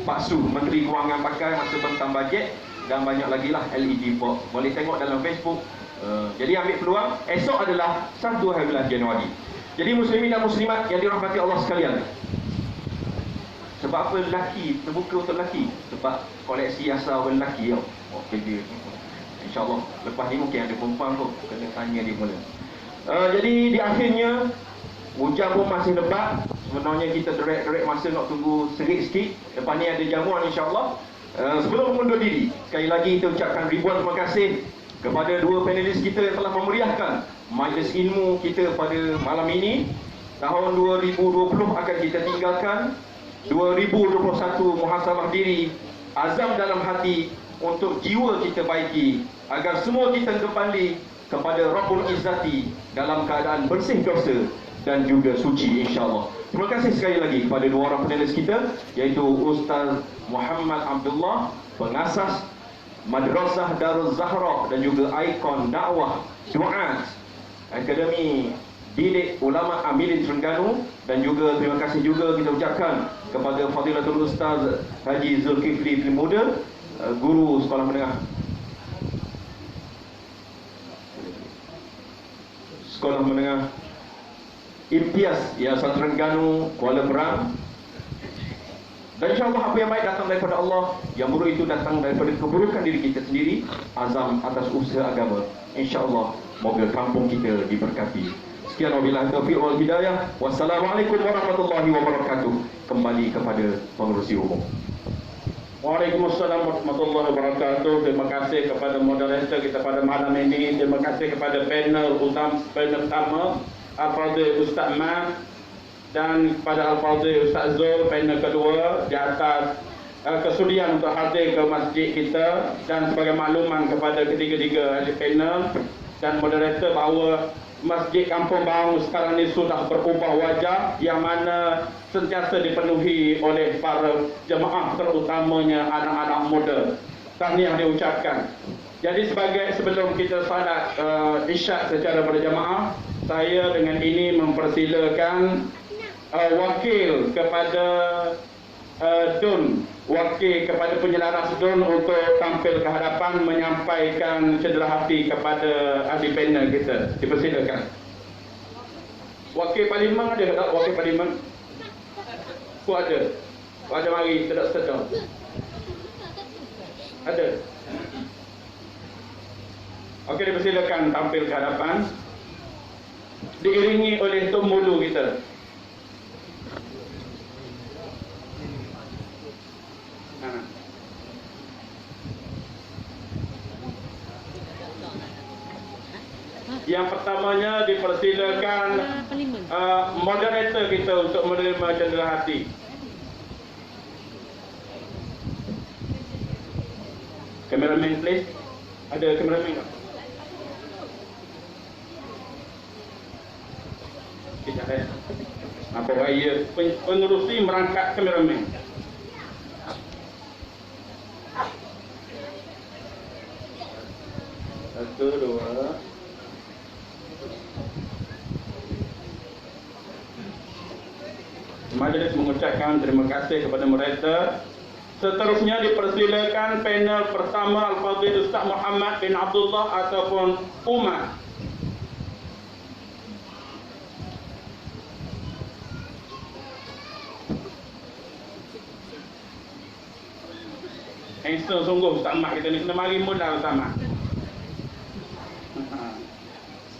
Pak Su, Menteri Kewangan pakai masa bentang bajet, dan banyak lagi lah LED box. Boleh tengok dalam Facebook. Jadi ambil peluang. Esok adalah 1 hari bulan Januari. Jadi muslimin dan muslimat yang dirahmati Allah sekalian, sebab apa lelaki terbuka untuk lelaki? Sebab koleksi asal lelaki tau. Kerja InsyaAllah lepas ni mungkin ada perempuan tu, kena tanya dia mula. Jadi di akhirnya hujan pun masih lebat. Sebenarnya kita direct masa nak tunggu serik sikit. Lepas ni ada jamuan insyaAllah. Sebelum mengundur diri, sekali lagi kita ucapkan ribuan terima kasih kepada 2 panelis kita yang telah memeriahkan majlis ilmu kita pada malam ini. Tahun 2020 akan kita tinggalkan. 2021 muhasabah diri, azam dalam hati untuk jiwa kita baiki agar semua kita kembali kepada Rabbul Izzati dalam keadaan bersih dosa dan juga suci insyaAllah. Terima kasih sekali lagi kepada 2 orang panelis kita, iaitu Ustaz Muhammad Abdullah, pengasas Madrasah Darul Zahra dan juga ikon dakwah Duat Akademi Bilik Ulama Amilin Terengganu. Dan juga terima kasih juga kita ucapkan kepada Fadilatul Ustaz Haji Zulkifli bin Muda, guru sekolah menengah Imtiaz Yayasan Terengganu Kuala Berang. Dan insyaAllah apa yang baik datang daripada Allah, yang buruk itu datang daripada keburukan diri kita sendiri. Azam atas usaha agama, insyaAllah moga kampung kita diberkati. Sekian wabillahi taufiq wal hidayah. Wassalamualaikum warahmatullahi wabarakatuh. Kembali kepada pengerusi umum. Waalaikumsalam warahmatullahi wabarakatuh. Terima kasih kepada moderator kita pada malam ini. Terima kasih kepada panel utama Al-Fadhil Ustaz Mat dan kepada Al-Fadhil Ustaz Zul, panel kedua, di atas kesudian untuk hadir ke masjid kita. Dan sebagai makluman kepada ketiga-tiga ahli panel dan moderator bahawa Masjid Kampung Bahru sekarang ini sudah berubah wajah, yang mana sentiasa dipenuhi oleh para jemaah, terutamanya anak-anak muda. Tahniah diucapkan. Jadi sebelum kita salat isyak secara berjemaah, saya dengan ini mempersilakan wakil kepada Dun wakil kepada penyelaras DUN untuk tampil ke hadapan menyampaikan cenderahati kepada ahli panel kita. Dipersilakan. Wakil Parlimen ada tak? Wakil Parlimen? Ku ada. Ku ada mari sedap-sedap. Ada. Okey, dipersilakan tampil ke hadapan. Diiringi oleh Tok Mulu kita. Yang pertamanya dipersilakan moderator kita untuk menerima cenderahati. Kameraman please. Ada kameraman tak? Sekejap apa raya pengerusi merangkap kameraman. Satu, dua. Majlis mengucapkan terima kasih kepada mereka. Seterusnya dipersilakan panel pertama Al-Fadhil Ustaz Muhammad bin Abdullah ataupun Umar. Handsome sungguh Ustaz Ahmad kita ni, kena mari mula Ustaz Ahmad.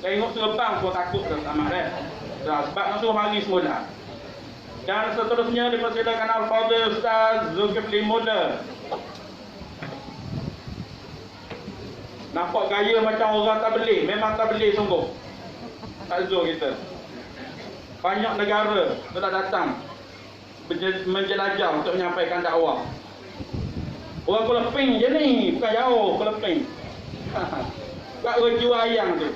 Tengok selepang pun takut Ustaz Ahmad sebab nak suruh mari semula. Dan seterusnya dipersilakan Al-Fadhil Ustaz Zulkifli Muda. Nampak gaya macam orang tabligh, memang tabligh sungguh. Tak Zul kita. Banyak negara telah datang menjelajah untuk menyampaikan dakwah. Orang Kuala Ping je ni, bukan jauh Kuala Ping. Kat Reju Ayang tu.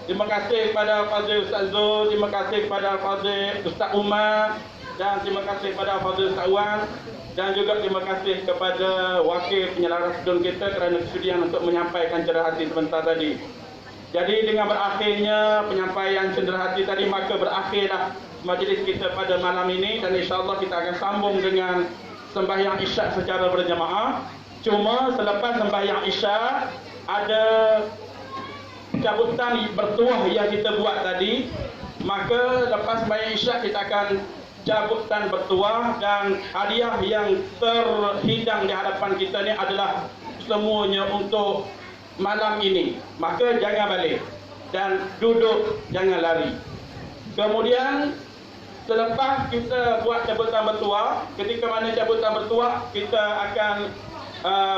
Terima kasih kepada Fadhil Ustaz Zul, terima kasih kepada Fadhil Ustaz Umar, dan terima kasih kepada Fadhil Ustaz Wan, dan juga terima kasih kepada wakil penyelaras DUN kita kerana kesudian untuk menyampaikan cenderahati sebentar tadi. Jadi dengan berakhirnya penyampaian cenderahati tadi, maka berakhirlah majlis kita pada malam ini, dan insya-Allah kita akan sambung dengan sembahyang isyak secara berjamaah. Cuma selepas sembahyang isyak ada cabutan bertuah yang kita buat tadi, maka lepas sembahyang isyak kita akan cabutan bertuah, dan hadiah yang terhidang di hadapan kita ni adalah semuanya untuk malam ini. Maka jangan balik dan duduk, jangan lari. Kemudian selepas kita buat cabutan bertuah, ketika mana cabutan bertuah, kita akan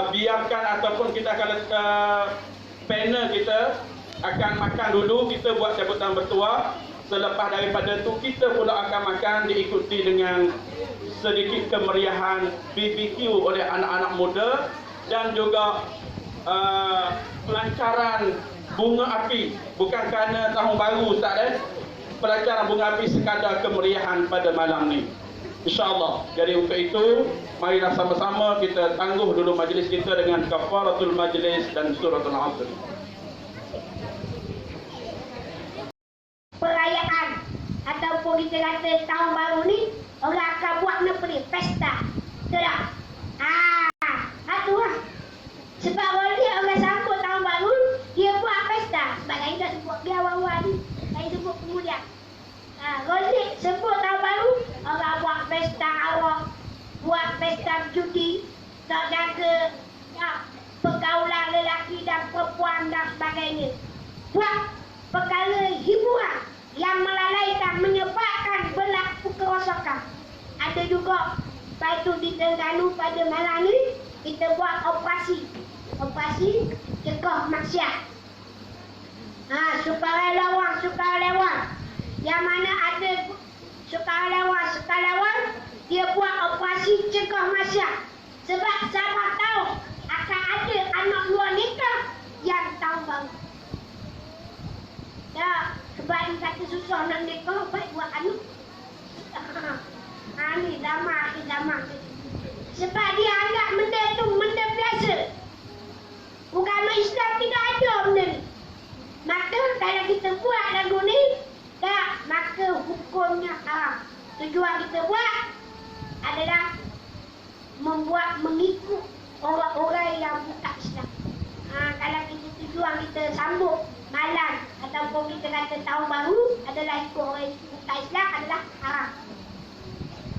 biarkan ataupun kita akan panel kita akan makan dulu, kita buat cabutan bertuah. Selepas daripada itu kita pula akan makan, diikuti dengan sedikit kemeriahan BBQ oleh anak-anak muda, dan juga pelancaran bunga api. Bukan kerana tahun baru Ustaz, pelancaran bunga api sekadar kemeriahan pada malam ni, InsyaAllah. Jadi untuk itu, marilah sama-sama kita tangguh dulu majlis kita dengan kafaratul majlis dan suratul Asr. Perayaan ataupun kita kata tahun baru ni, orang akan buat apa ni? Pesta. Betul tak? Itu lah. Sebab orang sambut tahun baru, dia buat pesta. Sebab lain tak sebut dia awal-awal ni, lain sebut kemudian. Rolik sebut tahun baru, orang buat pesta awak, buat pesta judi, tak jaga pergaulan lelaki dan perempuan dan sebagainya. Buat perkara hiburan yang melalaikan, menyebabkan berlaku kerosakan. Ada juga batu di Terengganu pada malam ni, kita buat operasi cegah maksiat. Sukarelawan yang mana ada sukarelawan dia buat operasi cegah maksiat. Sebab siapa tahu akan ada anak luar nikah yang tahun baru. Ya, sebab ni kata susah nak nikah, baik buat anak. Ni damai. Sebab dia anggap benda tu benda biasa. Agama Islam tidak ada benda ni. Maka kalau kita buat lagu ni, tak, maka hukumnya haram. Tujuan kita buat adalah kita sambut malam ataupun kita kata tahun baru adalah ikut orang bukan Islam adalah haram.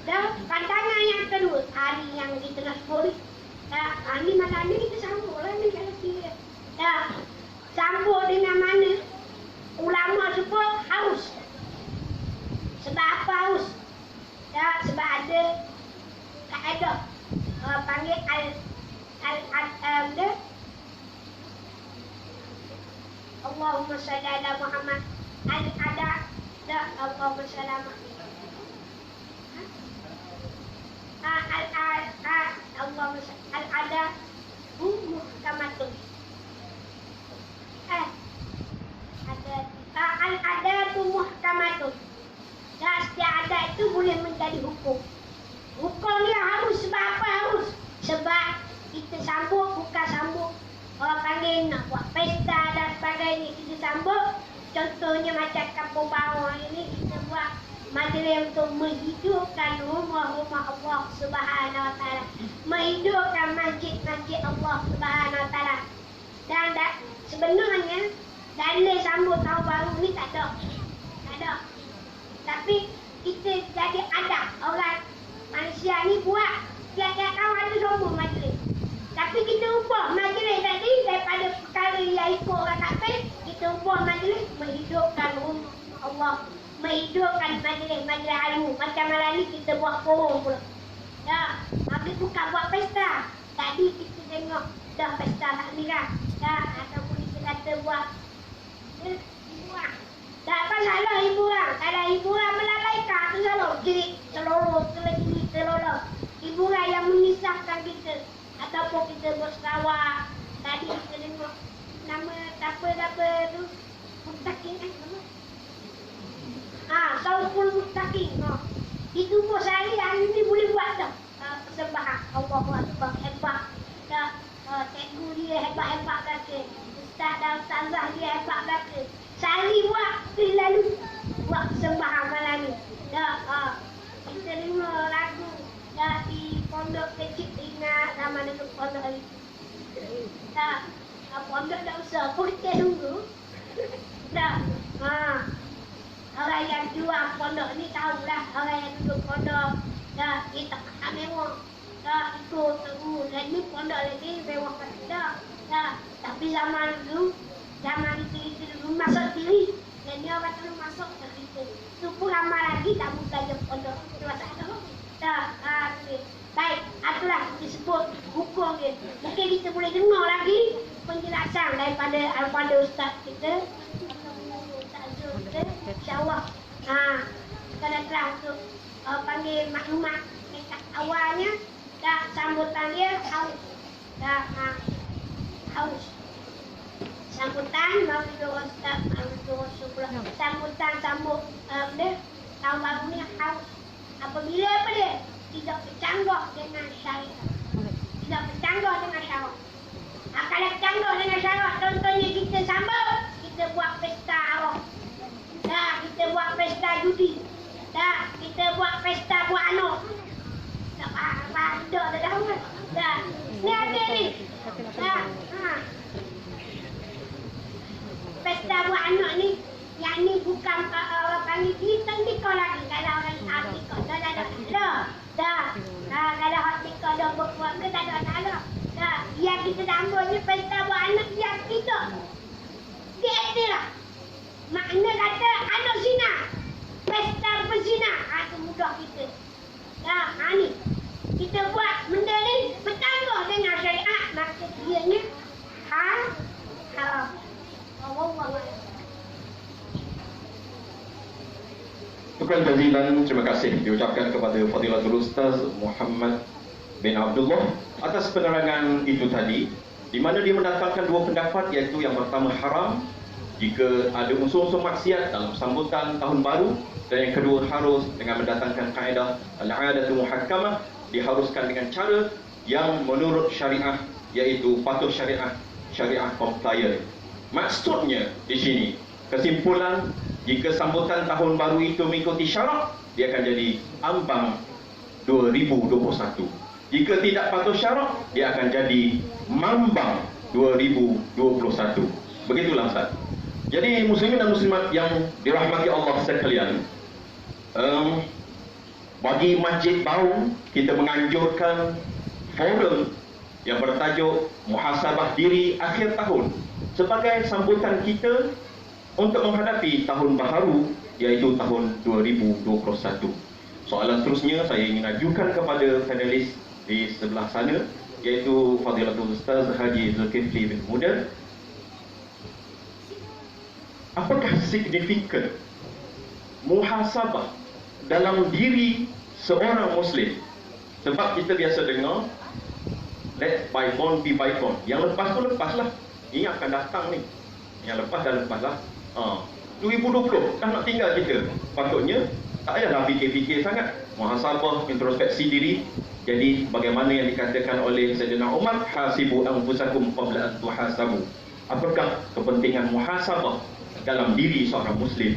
Dan pandangan yang kedua, hari yang di tengah sebut ni malam ni kita sambut lah ni kalau kira. Sambut dengan mana? Ulama sebut haus. Sebab apa haus? Sebab ada kaedah panggil Allahumma salli ala Muhammad al-ada Allahumma salli ala Allahumma salli al-ada muhkamatun al-ada tu muhkamatun. Dan setiap adat itu boleh menjadi hukum. Hukum dia harus. Sebab apa harus? Sebab kita sambut, bukan sambut orang panggil nak buat pesta dan sebagainya. Kita sambut, contohnya macam kampung bawah ini, kita buat majlis untuk menghidupkan rumah-rumah Allah Subhanahu Wa Taala, menghidupkan masjid-masjid Allah Subhanahu Wa Taala. Dan sebenarnya dalil sambut tahun baru ni tak ada. Tapi kita jadi adab orang manusia ni buat tiap-tiap tahun ada sambut majlis. Tapi kita ubah majlis tadi daripada perkara yang ikut orang kafir, kita ubah majlis menghidupkan rumah Allah, menghidupkan majlis alu. Macam malam ni kita buat forum pula. Habis bukan buat pesta. Tadi kita tengok dah pesta takmiran. Ataupun kita kata buat hiburan. Tak apa salah hiburan. Kalau hiburan melalaikan tu salah. Jerit, telolor, telolor. Hiburan yang memisahkan kita. Ataupun kita berselawat. Tadi kita tengok nama apa tu. Mustaqim nama. Sauful Mustaqim. Itu pun sehari hari ni boleh buat dah. Persembahan. Allahu Akbar. Hebat. Cikgu dia hebat-hebat kata. Ustaz dan ustazah dia hebat kata. Sehari buat, lalu buat persembahan malam ni. Kita dengar lagu di pondok kecil, ingat nama dulu pondok ni. Pondok tak usah, kita tunggu. Orang yang jual pondok ni tahulah, orang yang duduk pondok. Kita tak mewah. Ikut tunggu, dan ni pondok lagi mewah kan tidak. Tapi zaman dulu kita dulu masuk diri. Dan dia orang dulu masuk ke kita. Itu pun ramai lagi tak buka je pondok. Baik, itulah disebut hukum dia. Mungkin kita boleh dengar lagi penjelasan daripada ustaz kita. Ustaz Zul kita, insyaAllah. Kita datang untuk panggil maklumat dekat awalnya. Sambutan dia haus. Haus. Sambutan Maulidul Ustaz, Maulidul Rasulullah. Sambutan sambut dia tahun baru ni haus. Apabila apa dia? Tidak bercanggah dengan syariat. Tidak bercanggah dengan syarat. Kalau bercanggah dengan syarat, contohnya kita sambut, kita buat pesta arah. Kita buat pesta judi. Kita buat pesta buat anak. Tak faham dah tahu kan? Ni ada ni. Pesta buat anak ni, yang ni bukan orang panggil nikah lagi. Kalau orang nikah, kalau orang nikah dah berkeluarga, tak ada. Yang kita sambutnya pesta buat anak yang kita. Dia lah. Makna kata anak zina. Pesta berzina. Itu mudah kita. Ni. Kita buat benda ni bercanggah dengan syariat. Maka dianya haram. Syukran jazilan, terima kasih diucapkan kepada Fadilatul Ustaz Muhammad bin Abdullah atas penerangan itu tadi, di mana dia mendatangkan dua pendapat, iaitu yang pertama haram jika ada unsur-unsur maksiat dalam sambutan tahun baru, dan yang kedua harus dengan mendatangkan kaedah al-'adatu muhakkamah, diharuskan dengan cara yang menurut syariah, iaitu patuh syariah compliant. Maksudnya di sini, kesimpulan, jika sambutan tahun baru itu mengikuti syarak, dia akan jadi ambang 2021. Jika tidak patuh syarak, dia akan jadi mambang 2021. Begitulah Ustaz. Jadi muslimin dan muslimat yang dirahmati Allah sekalian, bagi Masjid Baru, kita menganjurkan forum yang bertajuk Muhasabah Diri Akhir Tahun sebagai sambutan kita untuk menghadapi tahun baharu, iaitu tahun 2021. Soalan seterusnya saya ingin ajukan kepada panelis di sebelah sana, iaitu Fadilatul Ustaz Haji Zulkifli bin Muda. Apakah signifikan muhasabah dalam diri seorang Muslim? Sebab kita biasa dengar, let bygone be bygone. Yang lepas tu lepaslah. Ini akan datang ni. Yang lepas dah lepaslah. 2020 dah nak tinggal kita. Patutnya tak payahlah fikir-fikir sangat. Muhasabah, introspeksi diri. Jadi bagaimana yang dikatakan oleh Sayyidina Umar, hasibu anfusakum qabla an tuhasabu. Apakah kepentingan muhasabah dalam diri seorang Muslim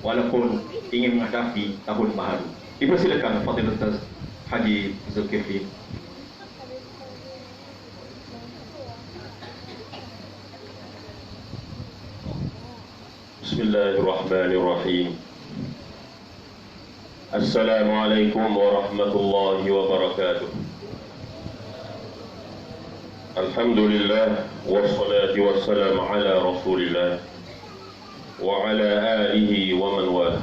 walaupun ingin menghadapi tahun baharu? Dipersilakan Fadilatul Ustaz Haji Zulkifli. Bismillahirrahmanirrahim. Assalamualaikum warahmatullahi wabarakatuh. Alhamdulillah wassalatu wassalamu ala Rasulillah wa ala alihi wa man wala.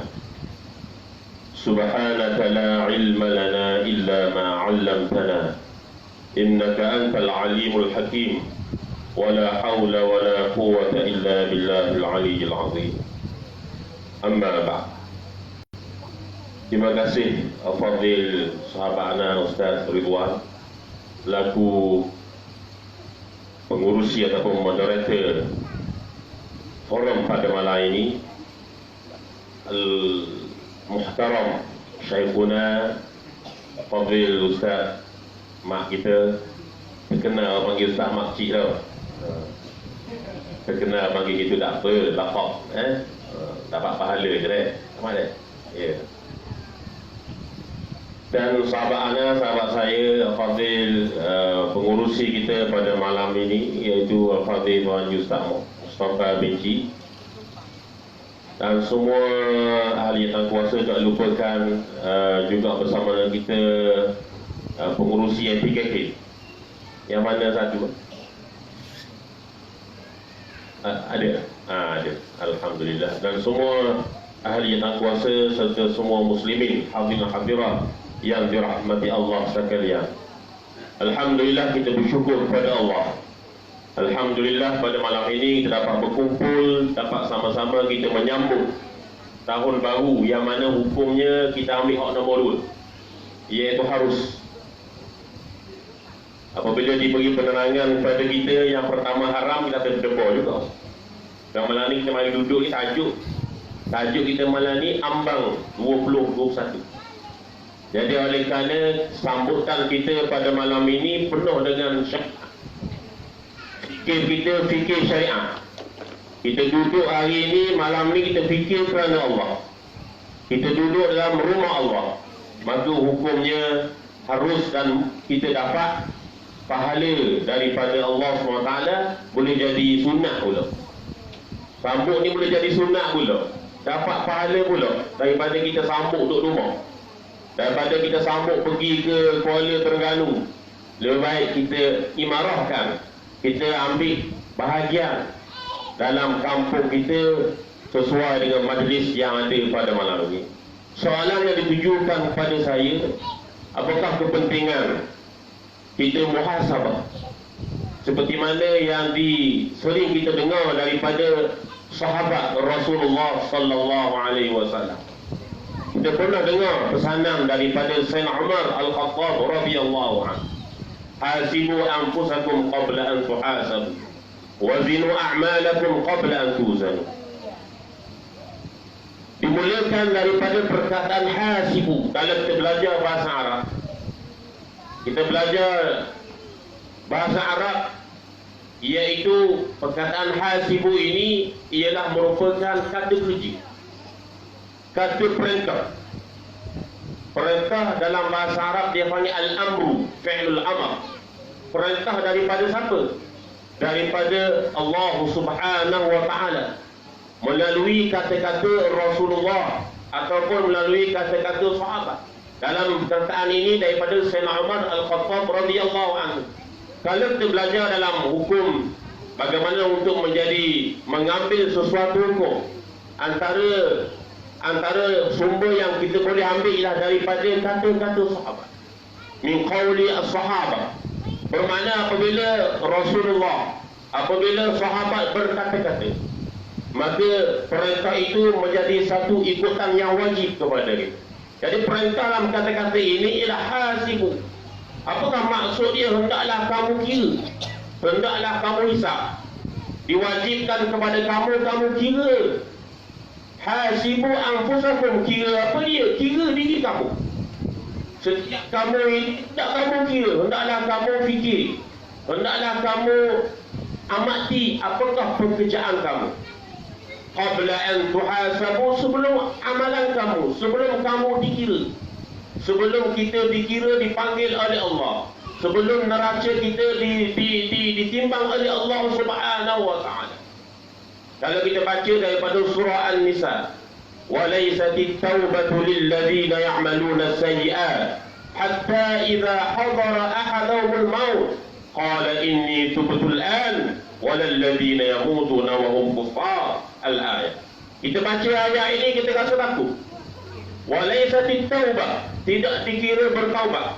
Subhanaka la ilma lana illa ma 'allamtana innaka antal alimul hakim. ولا حول ولا قوة إلا بالله العلي العظيم. أما بعد. Terima kasih Fadil sahabat ana Ustaz Ridwan selaku pengurusi ataupun moderator forum pada malam ini. Al-Muhtaram Syekhuna Fadil Ustaz mak kita, terkenal panggil Ustaz Makcik tau. Terkenal panggil gitu tak apa, lakab dapat pahala je deh. Sama deh. Ya. Dan sahabat ana, sahabat saya Fadil, pengurusi kita pada malam ini, iaitu Fadil Tuan Ustaz Mustafa Benci, dan semua ahli yang kuasa, tak lupakan juga bersama dengan kita pengurusi MPKK. Yang mana satu? Ada. Ada. Alhamdulillah. Dan semua ahli yang kuasa serta semua muslimin hadirin hadirat yang dirahmati Allah sekalian. Alhamdulillah, kita bersyukur kepada Allah. Alhamdulillah, pada malam ini kita dapat berkumpul, dapat sama-sama kita menyambut tahun baru yang mana hukumnya kita ambil hak nombor 2, iaitu harus apabila diberi penerangan kepada kita yang pertama haram, kita terdebar juga. Dan malam ni kita mari duduk ni tajuk kita malam ni ambang 2021. Jadi oleh kerana sambutan kita pada malam ini penuh dengan fikir syariat. Kita duduk hari ini, malam ni kita fikir kerana Allah. Kita duduk dalam rumah Allah, maka hukumnya harus dan kita dapat pahala daripada Allah SWT, boleh jadi sunnah pula. Sambut ni boleh jadi sunnah pula, dapat pahala pula daripada kita sambut duduk rumah. Daripada kita sambut pergi ke Kuala Terengganu, lebih baik kita imarahkan, kita ambil bahagian dalam kampung kita sesuai dengan majlis yang ada pada malam ini. Soalan yang ditujukan kepada saya, apakah kepentingan kita muhasabah seperti mana yang sering kita dengar daripada sahabat Rasulullah sallallahu alaihi wasallam. Kita pernah dengar pesanan daripada Sayyidina Umar Al-Khattab radhiyallahu anhu, hasibu anfusakum qabla an tuhasabu wa zinu a'malakum qabla an tuzanu. Dimulakan daripada perkataan hasibu. Kalau kita belajar bahasa Arab, kita belajar bahasa Arab, iaitu perkataan hasibu ini ialah merupakan kata kerja, kata perintah. Perintah dalam bahasa Arab dia panggil al-amru, fi'lul amr. Perintah daripada siapa? daripada Allah Subhanahu wa taala melalui kata-kata Rasulullah ataupun melalui kata-kata sahabat. Dalam perkataan ini daripada Sayyidina Umar Al-Khattab radhiyallahu anhu. Kalau kita belajar dalam hukum bagaimana untuk mengambil sesuatu hukum, antara sumber yang kita boleh ambil ialah daripada kata-kata sahabat. Min qawli as-sahabah. Bermakna apabila sahabat berkata-kata, maka perintah itu menjadi satu ikutan yang wajib kepada kita. Jadi perintah dalam kata-kata ini ialah hasibu. Apakah maksud dia? Hendaklah kamu kira, hendaklah kamu hisab. Diwajibkan kepada kamu kira. Hasibu anfusakum, kira apa dia? Kira diri kamu. Setiap kamu ini hendak kamu kira, hendaklah kamu fikir, hendaklah kamu amati apakah pekerjaan kamu. Qabla an tuhasabu, sebelum amalan kamu, sebelum kamu dikira, sebelum kita dikira dipanggil oleh Allah, sebelum neraca kita ditimbang oleh Allah Subhanahu wa taala. Kalau kita baca daripada surah An-Nisa, walaysatit taubatu lilladzina ya'maluna as-sayyi'at hatta idza hadara ahadahumul maut qala inni tubtu al-an walal ladzina yamutuna wa hum kuffar. Al-ayat. Kita baca ayat ini kita rasa takut. Walaysatit taubah, tidak dikira bertaubat.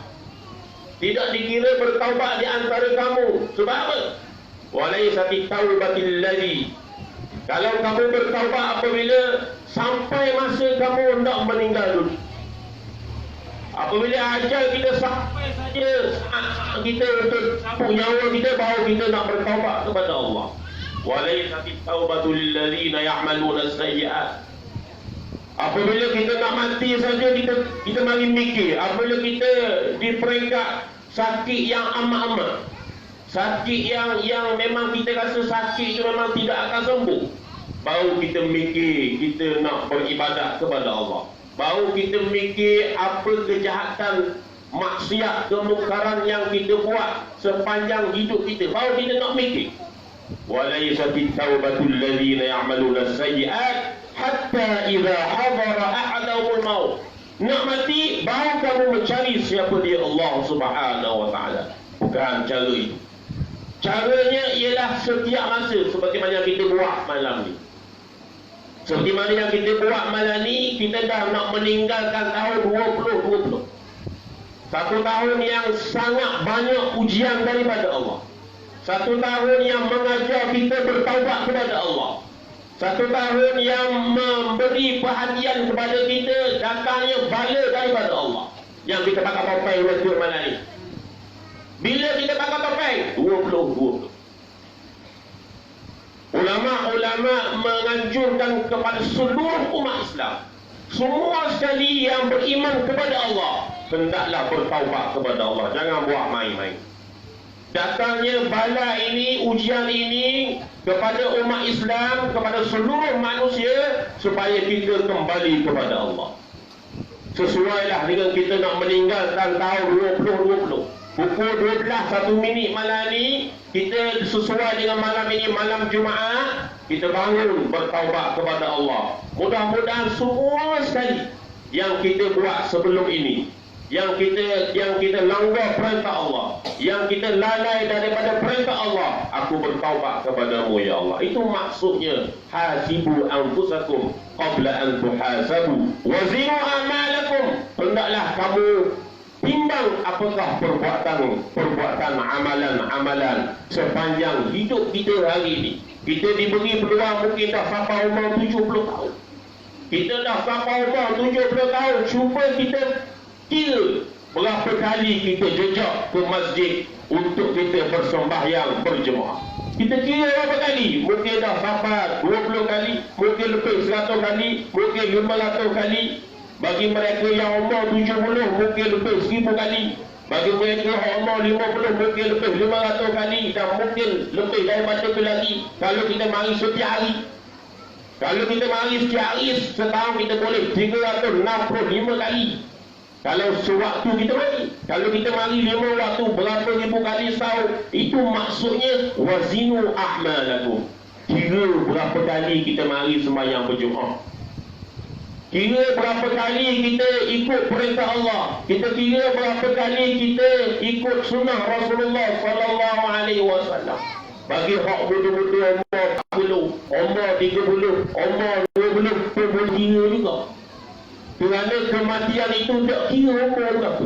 Tidak dikira bertaubat di antara kamu. Sebab apa? Walaysatit taubatil ladzi, kalau kamu bertaubat apabila sampai masa kamu hendak meninggal dunia. Apabila ajal kita sampai saja, kita untuk sapu nyawa kita, baru kita nak bertaubat kepada Allah. Walaysatit taubatu lilladzina ya'maluna as-sayyi'at. Apabila kita nak mati saja, kita mari mikir. Apabila kita di peringkat sakit yang amat-amat, sakit yang memang kita rasa sakit itu memang tidak akan sembuh, baru kita mikir kita nak beribadat kepada Allah. Baru kita mikir apa kejahatan, maksiat, kemungkaran yang kita buat sepanjang hidup kita, baru kita nak mikir. Walaysatit taubatul ladzina ya'maluna as-sayyi'at hatta idza hadara ahadahumul maut. Nak mati baru kamu mencari siapa dia Allah Subhanahu wa taala. Bukan cara itu. Caranya ialah setiap masa, seperti mana kita buat malam ni. Seperti mana yang kita buat malam ni, kita dah nak meninggalkan tahun 2020. Satu tahun yang sangat banyak ujian daripada Allah. Satu tahun yang mengajar kita bertaubat kepada Allah. Satu tahun yang memberi perhatian kepada kita, datangnya bala daripada Allah. Yang kita pakai topeng waktu malam ni. Bila kita pakai topeng? 20. Ulama-ulama menganjurkan kepada seluruh umat Islam, semua sekali yang beriman kepada Allah, hendaklah bertaubat kepada Allah. Jangan buat main-main. Datangnya bala ini, ujian ini kepada umat Islam, kepada seluruh manusia, supaya kita kembali kepada Allah. Sesuailah dengan kita nak meninggalkan tahun 2020. Pukul 12 1 minit malam ni, kita sesuai dengan malam ini, malam Jumaat, kita bangun bertaubat kepada Allah. Mudah-mudahan semua sekali yang kita buat sebelum ini, yang kita langgar perintah Allah, yang kita lalai daripada perintah Allah, aku bertaubat kepadamu ya Allah. Itu maksudnya hasibu anfusakum qabla an tuhasabu wazinu amalakum. Hendaklah kamu timbang apakah perbuatan amalan sepanjang hidup kita hari ini. Kita diberi peluang, mungkin dah sampai umur 70 tahun. Kita dah sampai umur 70 tahun. Cuba kita kira berapa kali kita jejak ke masjid untuk kita bersembahyang berjemaah. Kita kira berapa kali? Mungkin dah sampai 20 kali, mungkin lebih 100 kali, mungkin 500 kali. Bagi mereka yang umur 70 mungkin lebih 1000 kali. Bagi mereka yang umur 50 mungkin lebih 500 kali. Dan mungkin lebih daripada itu lagi kalau kita mari setiap hari. Kalau kita mari setiap hari, setahun kita boleh 365 kali. Kalau sewaktu kita mari, kalau kita mari 5 waktu berapa ribu kali setahun, itu maksudnya wazinu a'malakum. Kira berapa kali kita mari sembahyang berjemaah. Kira berapa kali kita ikut perintah Allah. Kita kira berapa kali kita ikut sunnah Rasulullah sallallahu alaihi wasallam. Bagi hak betul-betul umur 40, umur 30, umur 20 pun boleh kira juga. Kerana kematian itu tak kira umur berapa.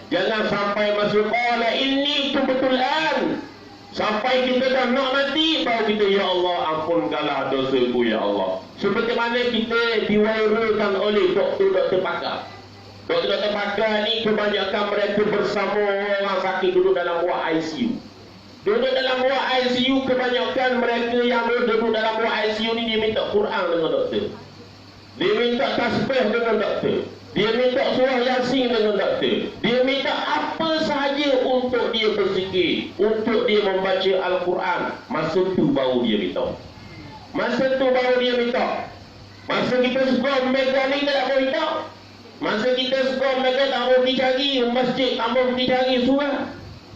Jangan sampai masuk qala inni tubtulan. Sampai kita dah nak mati, baru kita, ya Allah ampunkanlah dosaku ya Allah. Seperti mana kita diwairakan oleh doktor-doktor pakar. Doktor-doktor pakar ni kebanyakan mereka bersama orang sakit duduk dalam ward ICU. Duduk dalam ward ICU, kebanyakan mereka yang duduk dalam ward ICU ni dia minta Quran dengan doktor. Dia minta tasbih dengan doktor. Dia minta surah Yasin dengan doktor. Dia minta apa sahaja untuk dia berzikir, untuk dia membaca Al-Quran. Masa tu baru dia minta. Masa tu baru dia minta. Masa kita suka memegang ni, kita tak boleh minta. Masa kita suka memegang, tak boleh pergi cari masjid, tak boleh pergi cari surah.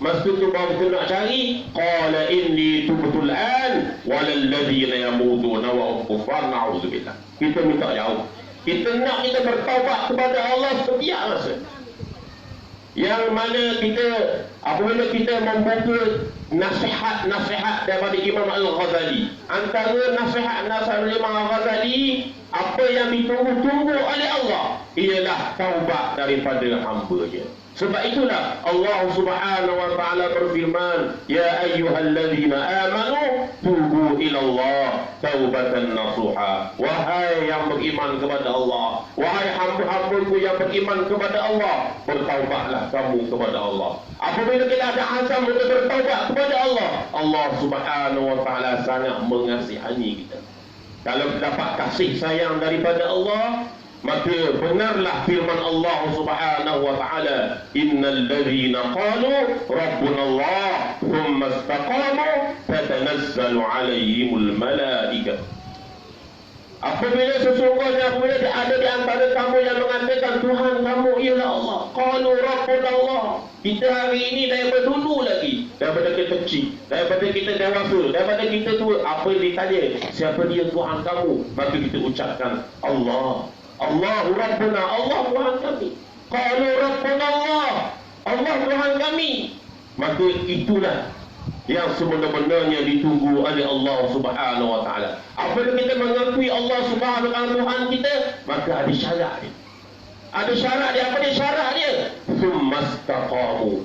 Masa tu baru kita nak cari qala inni tubtul an walal ladzina yamutuna wa hum kuffar na'udzubillah. Kita minta jauh. Kita nak kita bertaubat kepada Allah setiap masa. Yang mana kita apabila kita membuka nasihat-nasihat daripada Imam Al-Ghazali, antara nasihat-nasihat Imam Al-Ghazali, apa yang ditunggu-tunggu oleh Allah ialah taubat daripada hamba-Nya. Sebab itulah Allah Subhanahu wa taala berfirman, ya ayyuhalladzina amanu tubu ila Allah taubatan nasuha. Wahai yang beriman kepada Allah, wahai hamba-hambaku yang beriman kepada Allah, bertaubatlah kamu kepada Allah. Apabila kita ada azam untuk bertaubat kepada Allah, Allah Subhanahu wa taala sangat mengasihani kita. Kalau dapat kasih sayang daripada Allah, maka benarlah firman Allah Subhanahu wa taala, innal ladzina qalu rabbuna Allah thumma istaqamu tatanazzalu alaihimul malaikah. Apabila sesungguhnya apabila ada di antara kamu yang mengatakan Tuhan kamu ialah Allah, qalu rabbuna Allah. Kita hari ini daripada dulu lagi, daripada kita kecil, daripada kita dewasa, daripada kita tua, apa ditanya siapa dia Tuhan kamu, maka kita ucapkan Allah. Allahu Rabbuna, Allah Tuhan kami. Qalu Rabbuna Allah, Allah Tuhan kami. Maka itulah yang sebenar-benarnya ditunggu oleh Allah Subhanahu wa taala. Apabila kita mengakui Allah Subhanahu wa taala Tuhan kita, maka ada syarat dia. Ada syarat dia. Apa dia syarat dia? Tsumastaqamu.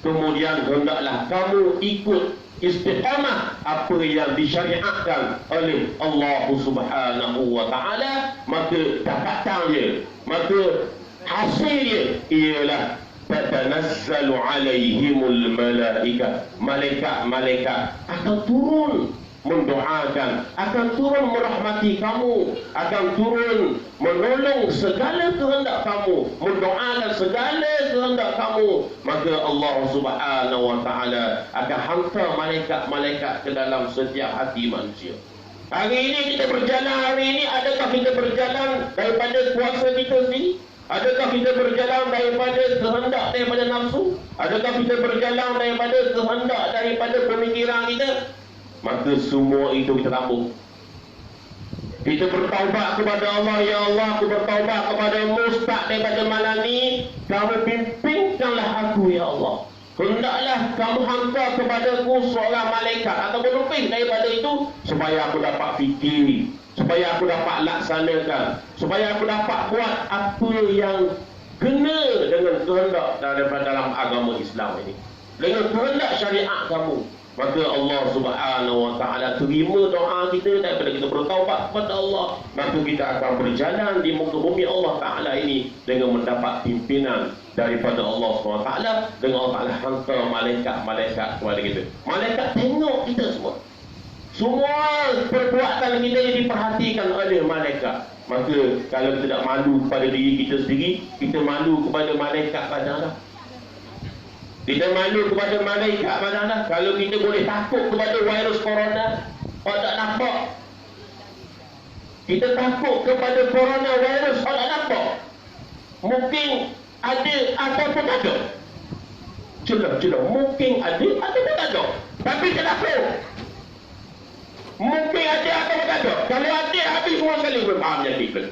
Kemudian hendaklah kamu ikut istiqamah apa yang disyariatkan oleh Allah Subhanahu wa taala, maka dapatannya, maka hasilnya ialah tatanazzalu alaihimul malaikah. Malaikat-malaikat akan turun mendoakan, akan turun merahmati kamu, akan turun menolong segala kehendak kamu, mendoakan segala kehendak kamu. Maka Allah Subhanahu wa taala akan hantar malaikat-malaikat ke dalam setiap hati manusia. Hari ini kita berjalan, hari ini adakah kita berjalan daripada kuasa kita sendiri? Adakah kita berjalan daripada kehendak daripada nafsu? Adakah kita berjalan daripada kehendak daripada pemikiran kita? Maka semua itu kita tampung. Kita bertaubat kepada Allah, ya Allah, aku bertaubat kepada-Mu start daripada malam ni, kamu pimpinkanlah aku ya Allah. Hendaklah kamu hantar kepadaku seorang malaikat ataupun lebih daripada itu, supaya aku dapat fikir, supaya aku dapat laksanakan, supaya aku dapat buat apa yang kena dengan kehendak daripada dalam agama Islam ini, dengan kehendak syariat kamu. Maka Allah Subhanahu wa taala terima doa kita daripada kita bertaubat kepada Allah. Maka kita akan berjalan di muka bumi Allah Taala ini dengan mendapat pimpinan daripada Allah Subhanahu wa taala, dengan Allah Taala hantar malaikat-malaikat kepada kita. Malaikat tengok kita semua. Semua perbuatan kita ini diperhatikan oleh malaikat. Maka kalau kita tak malu kepada diri kita sendiri, kita malu kepada malaikat padahal. Kita malu kepada malaikat mana. Kalau kita boleh takut kepada virus corona, orang tak nampak. Kita takut kepada corona virus, orang tak nampak. Mungkin ada ataupun tak ada. Jelas, mungkin ada ataupun tak ada. Tapi tak takut. Mungkin ada ataupun tak ada. Kalau ada, habis semua sekali pun faham jadi ke.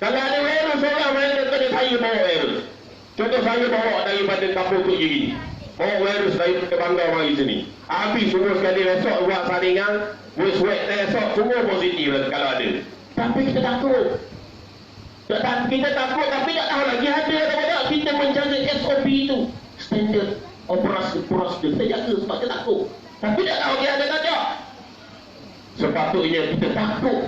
Kalau ada virus orang, mana kena saya bawa virus. Contoh saya bawa daripada kampung tu gini. Bawa virus daripada Bangga mari sini. Habis semua sekali esok buat saringan, buat swab esok semua positif lah kalau ada. Tapi kita takut. Kita takut tapi tak tahu lagi ada atau tak. Kita menjaga SOP itu, standard operasi prosedur kita jaga sebab kita takut. Tapi tak tahu dia ada tak ada. Sepatutnya kita takut.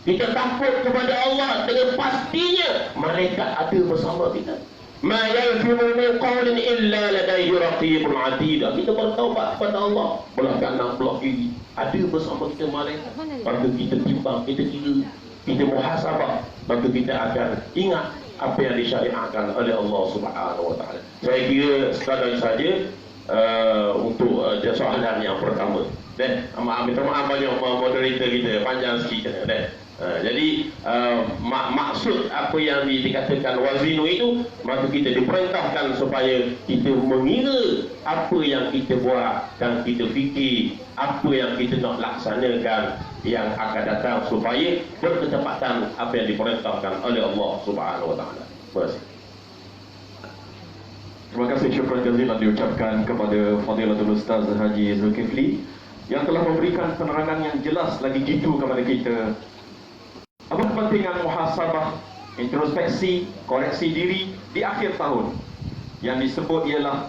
Kita takut kepada Allah dengan pastinya malaikat ada bersama kita. Ma yalfizu min qawlin illa ladayhi raqibun 'atid. Kita bertaubat kepada Allah. Belah kanan, belah kiri. Ada bersama kita malaikat. Maka kita timbang, kita kira, kita muhasabah, maka kita akan ingat apa yang disyariatkan oleh Allah Subhanahu Wa Taala. Saya kira sekadar saja untuk soalan yang pertama. Dan minta maaf banyak moderator kita panjang sikit dan. Jadi maksud apa yang dikatakan wazinu itu, maka kita diperintahkan supaya kita mengira apa yang kita buat dan kita fikir apa yang kita nak laksanakan yang akan datang supaya berketepatan apa yang diperintahkan oleh Allah Subhanahu Wa Taala. Terima kasih. Terima kasih, syukran jazilan diucapkan kepada Fadilatul Ustaz Haji Zulkifli yang telah memberikan penerangan yang jelas lagi jitu kepada kita. Apa kepentingan muhasabah, introspeksi, koreksi diri di akhir tahun. Yang disebut ialah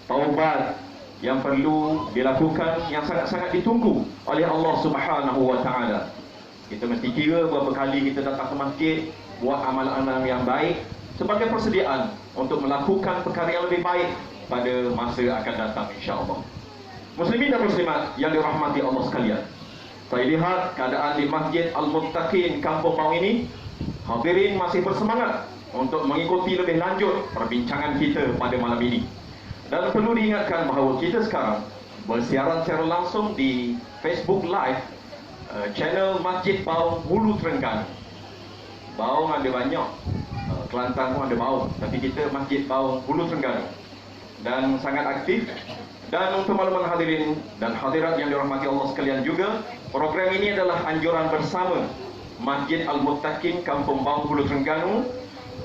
taubat yang perlu dilakukan, yang sangat-sangat ditunggu oleh Allah Subhanahu Wa Taala. Kita mesti kira berapa kali kita datang ke masjid, buat amalan-amalan yang baik sebagai persediaan untuk melakukan perkara yang lebih baik pada masa akan datang, insya-Allah. Muslimin dan muslimat yang dirahmati Allah sekalian, saya lihat keadaan di Masjid Al-Muttaqin Kampung Bawang ini, hadirin masih bersemangat untuk mengikuti lebih lanjut perbincangan kita pada malam ini. Dan perlu diingatkan bahawa kita sekarang bersiaran secara langsung di Facebook Live channel Masjid Bawang Hulu Terengganu. Bawang ada banyak, Kelantan pun ada Bawang, tapi kita Masjid Bawang Hulu Terengganu dan sangat aktif. Dan untuk makluman hadirin dan hadirat yang dirahmati Allah sekalian juga, program ini adalah anjuran bersama Masjid Al-Muttaqin Kampung Bawang Hulu Terengganu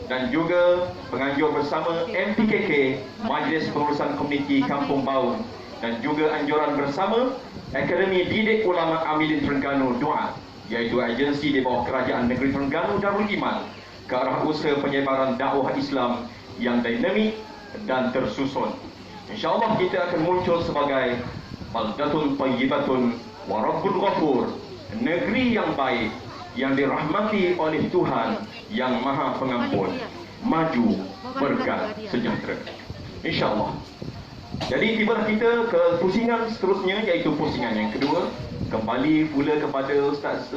dan juga penganjur bersama MPKK Majlis Pengurusan Komuniti Kampung Bawang, dan juga anjuran bersama Akademi Didik Ulama Amilin Terengganu Doa, iaitu agensi di bawah Kerajaan Negeri Terengganu Darul Iman ke arah usaha penyebaran dakwah Islam yang dinamik dan tersusun. InsyaAllah kita akan muncul sebagai baldatun tayyibatun wa rabbun ghafur, negeri yang baik yang dirahmati oleh Tuhan yang Maha Pengampun, maju, berkah, sejahtera, InsyaAllah. Jadi tibalah kita ke pusingan seterusnya, iaitu pusingan yang kedua. Kembali pula kepada Ustaz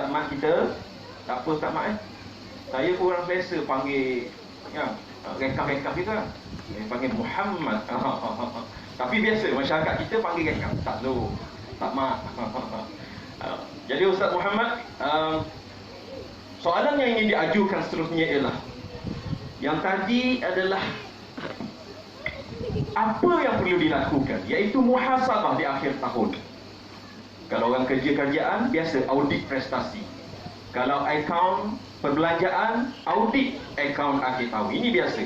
Mat kita. Tak apa Ustaz Mat, saya kurang selesa panggil ya, rekam-rekam kita. Yang panggil Muhammad. Tapi biasa masyarakat kita panggil rekam. Tak lu, tak Mat. Jadi Ustaz Muhammad, soalan yang ingin diajukan seterusnya ialah, yang tadi adalah apa yang perlu dilakukan, iaitu muhasabah di akhir tahun. Kalau orang kerja-kerjaan, biasa audit prestasi. Kalau akaun perbelanjaan, audit akaun akhir tahun. Ini biasa.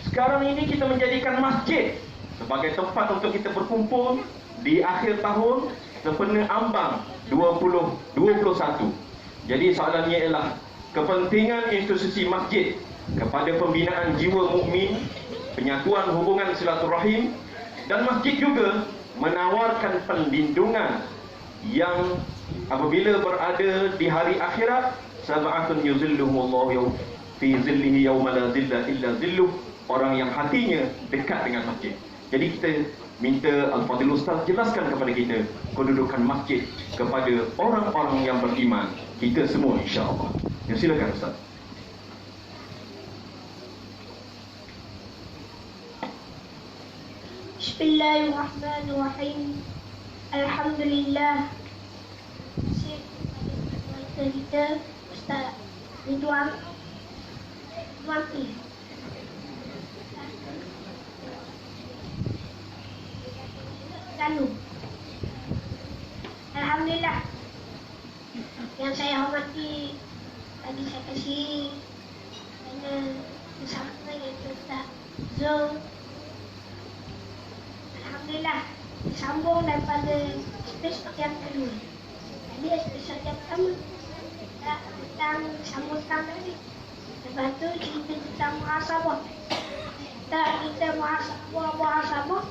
Sekarang ini kita menjadikan masjid sebagai tempat untuk kita berkumpul di akhir tahun sempena ambang 2021. Jadi soalannya ialah kepentingan institusi masjid kepada pembinaan jiwa mukmin, penyatuan hubungan silaturahim, dan masjid juga menawarkan perlindungan yang apabila berada di hari akhirat, sab'atun yuzilluhumullahu fi zillihi yawma la zilla illa zilluh, orang yang hatinya dekat dengan masjid. Jadi kita minta Al-Fadhil Ustaz jelaskan kepada kita kedudukan masjid kepada orang-orang yang beriman, kita semua insya-Allah. Ya, silakan Ustaz. Bismillahirrahmanirrahim. Alhamdulillah. Kita Ustaz Ridwan Wati Terengganu. Alhamdulillah. Yang saya hormati tadi saya kasih kerana bersama iaitu Ustaz Zul. Alhamdulillah sambung daripada episod yang kedua. Tadi episod yang pertama tentang sambutan tadi. Lepas tu cerita tentang muhasabah. Kita muhasabah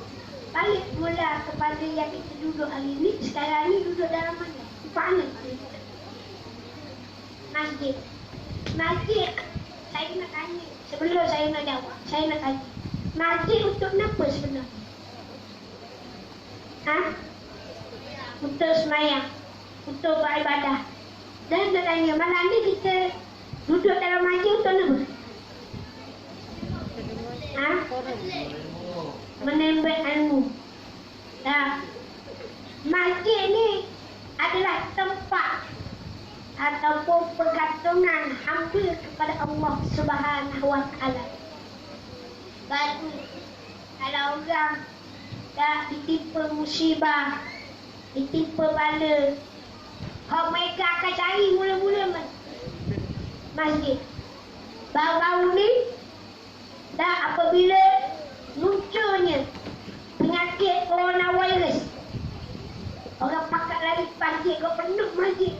balik mula kepada yang kita duduk hari ini. Sekarang ni duduk dalam mana? Mana? Masjid. Masjid. Saya nak tanya. Sebelum saya nak jawab, saya nak tanya. Masjid untuk apa sebenarnya? Untuk semayang. Untuk beribadah. Dan nak tanya, malam ni kita duduk dalam masjid untuk apa? Menembak ilmu. Masjid ni adalah tempat ataupun pergantungan hamba kepada Allah Subhanahu Wa Taala. Baru kalau orang dah ditimpa musibah, ditimpa bala, mereka akan cari mula-mula masjid. Baru-baru ni dah apabila munculnya penyakit coronavirus, orang pakat lari masjid, kau penuh masjid.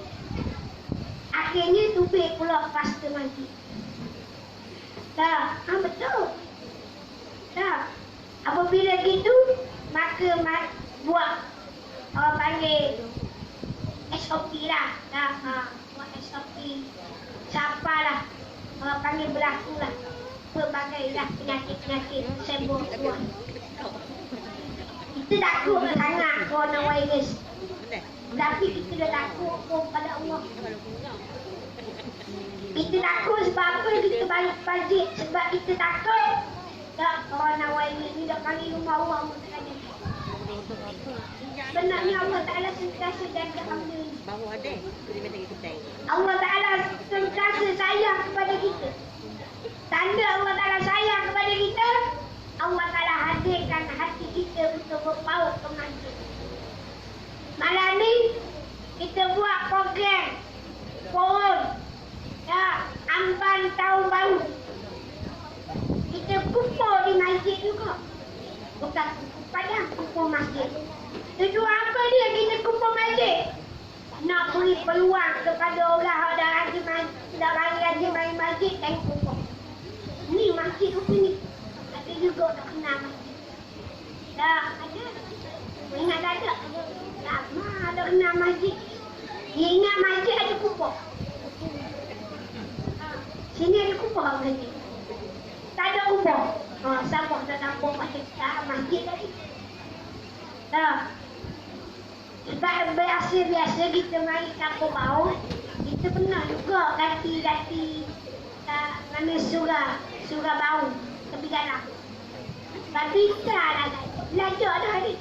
Akhirnya tubik pula pastor masjid. Betul. Apabila gitu, maka buat orang panggil SOP lah. Buat SOP. Siapalah orang panggil berlaku lah. Pelbagai lah penyakit-penyakit sembur kuat. Kita takut sangat coronavirus. Tapi kita dah takut pada Allah. Kita takut sebab apa kita balik masjid? Sebab kita takut coronavirus ni dah panggil rumah Allah SWT. Sebenarnya Allah Ta'ala sentiasa jaga hamba ni. Allah Ta'ala sentiasa sayang kepada kita. Tanda Allah Ta'ala sayang kepada kita, Allah Ta'ala hadirkan hati kita untuk berpaut ke masjid. Malam ni kita buat program forum amban tahun baru. Kita kumpul di masjid juga. Bukan padang, kumpul masjid. Tujuan apa dia kita kumpul masjid? Nak beri peluang kepada orang yang dah rajin main masjid dan kumpul. Ni masjid apa ni? Ada juga tak kenal masjid. Ada. Ingat ada? Lama ada kenal masjid. Dia ingat masjid ada kumpul. Sini ada kumpul masjid. Tak ada kumpul. Siapa dah tampung masjid tadi? Sebab biasa kita mari kampung bau, kita pernah juga ganti mana surah bau tepi dalam. Tapi tak lah belajar dah ni.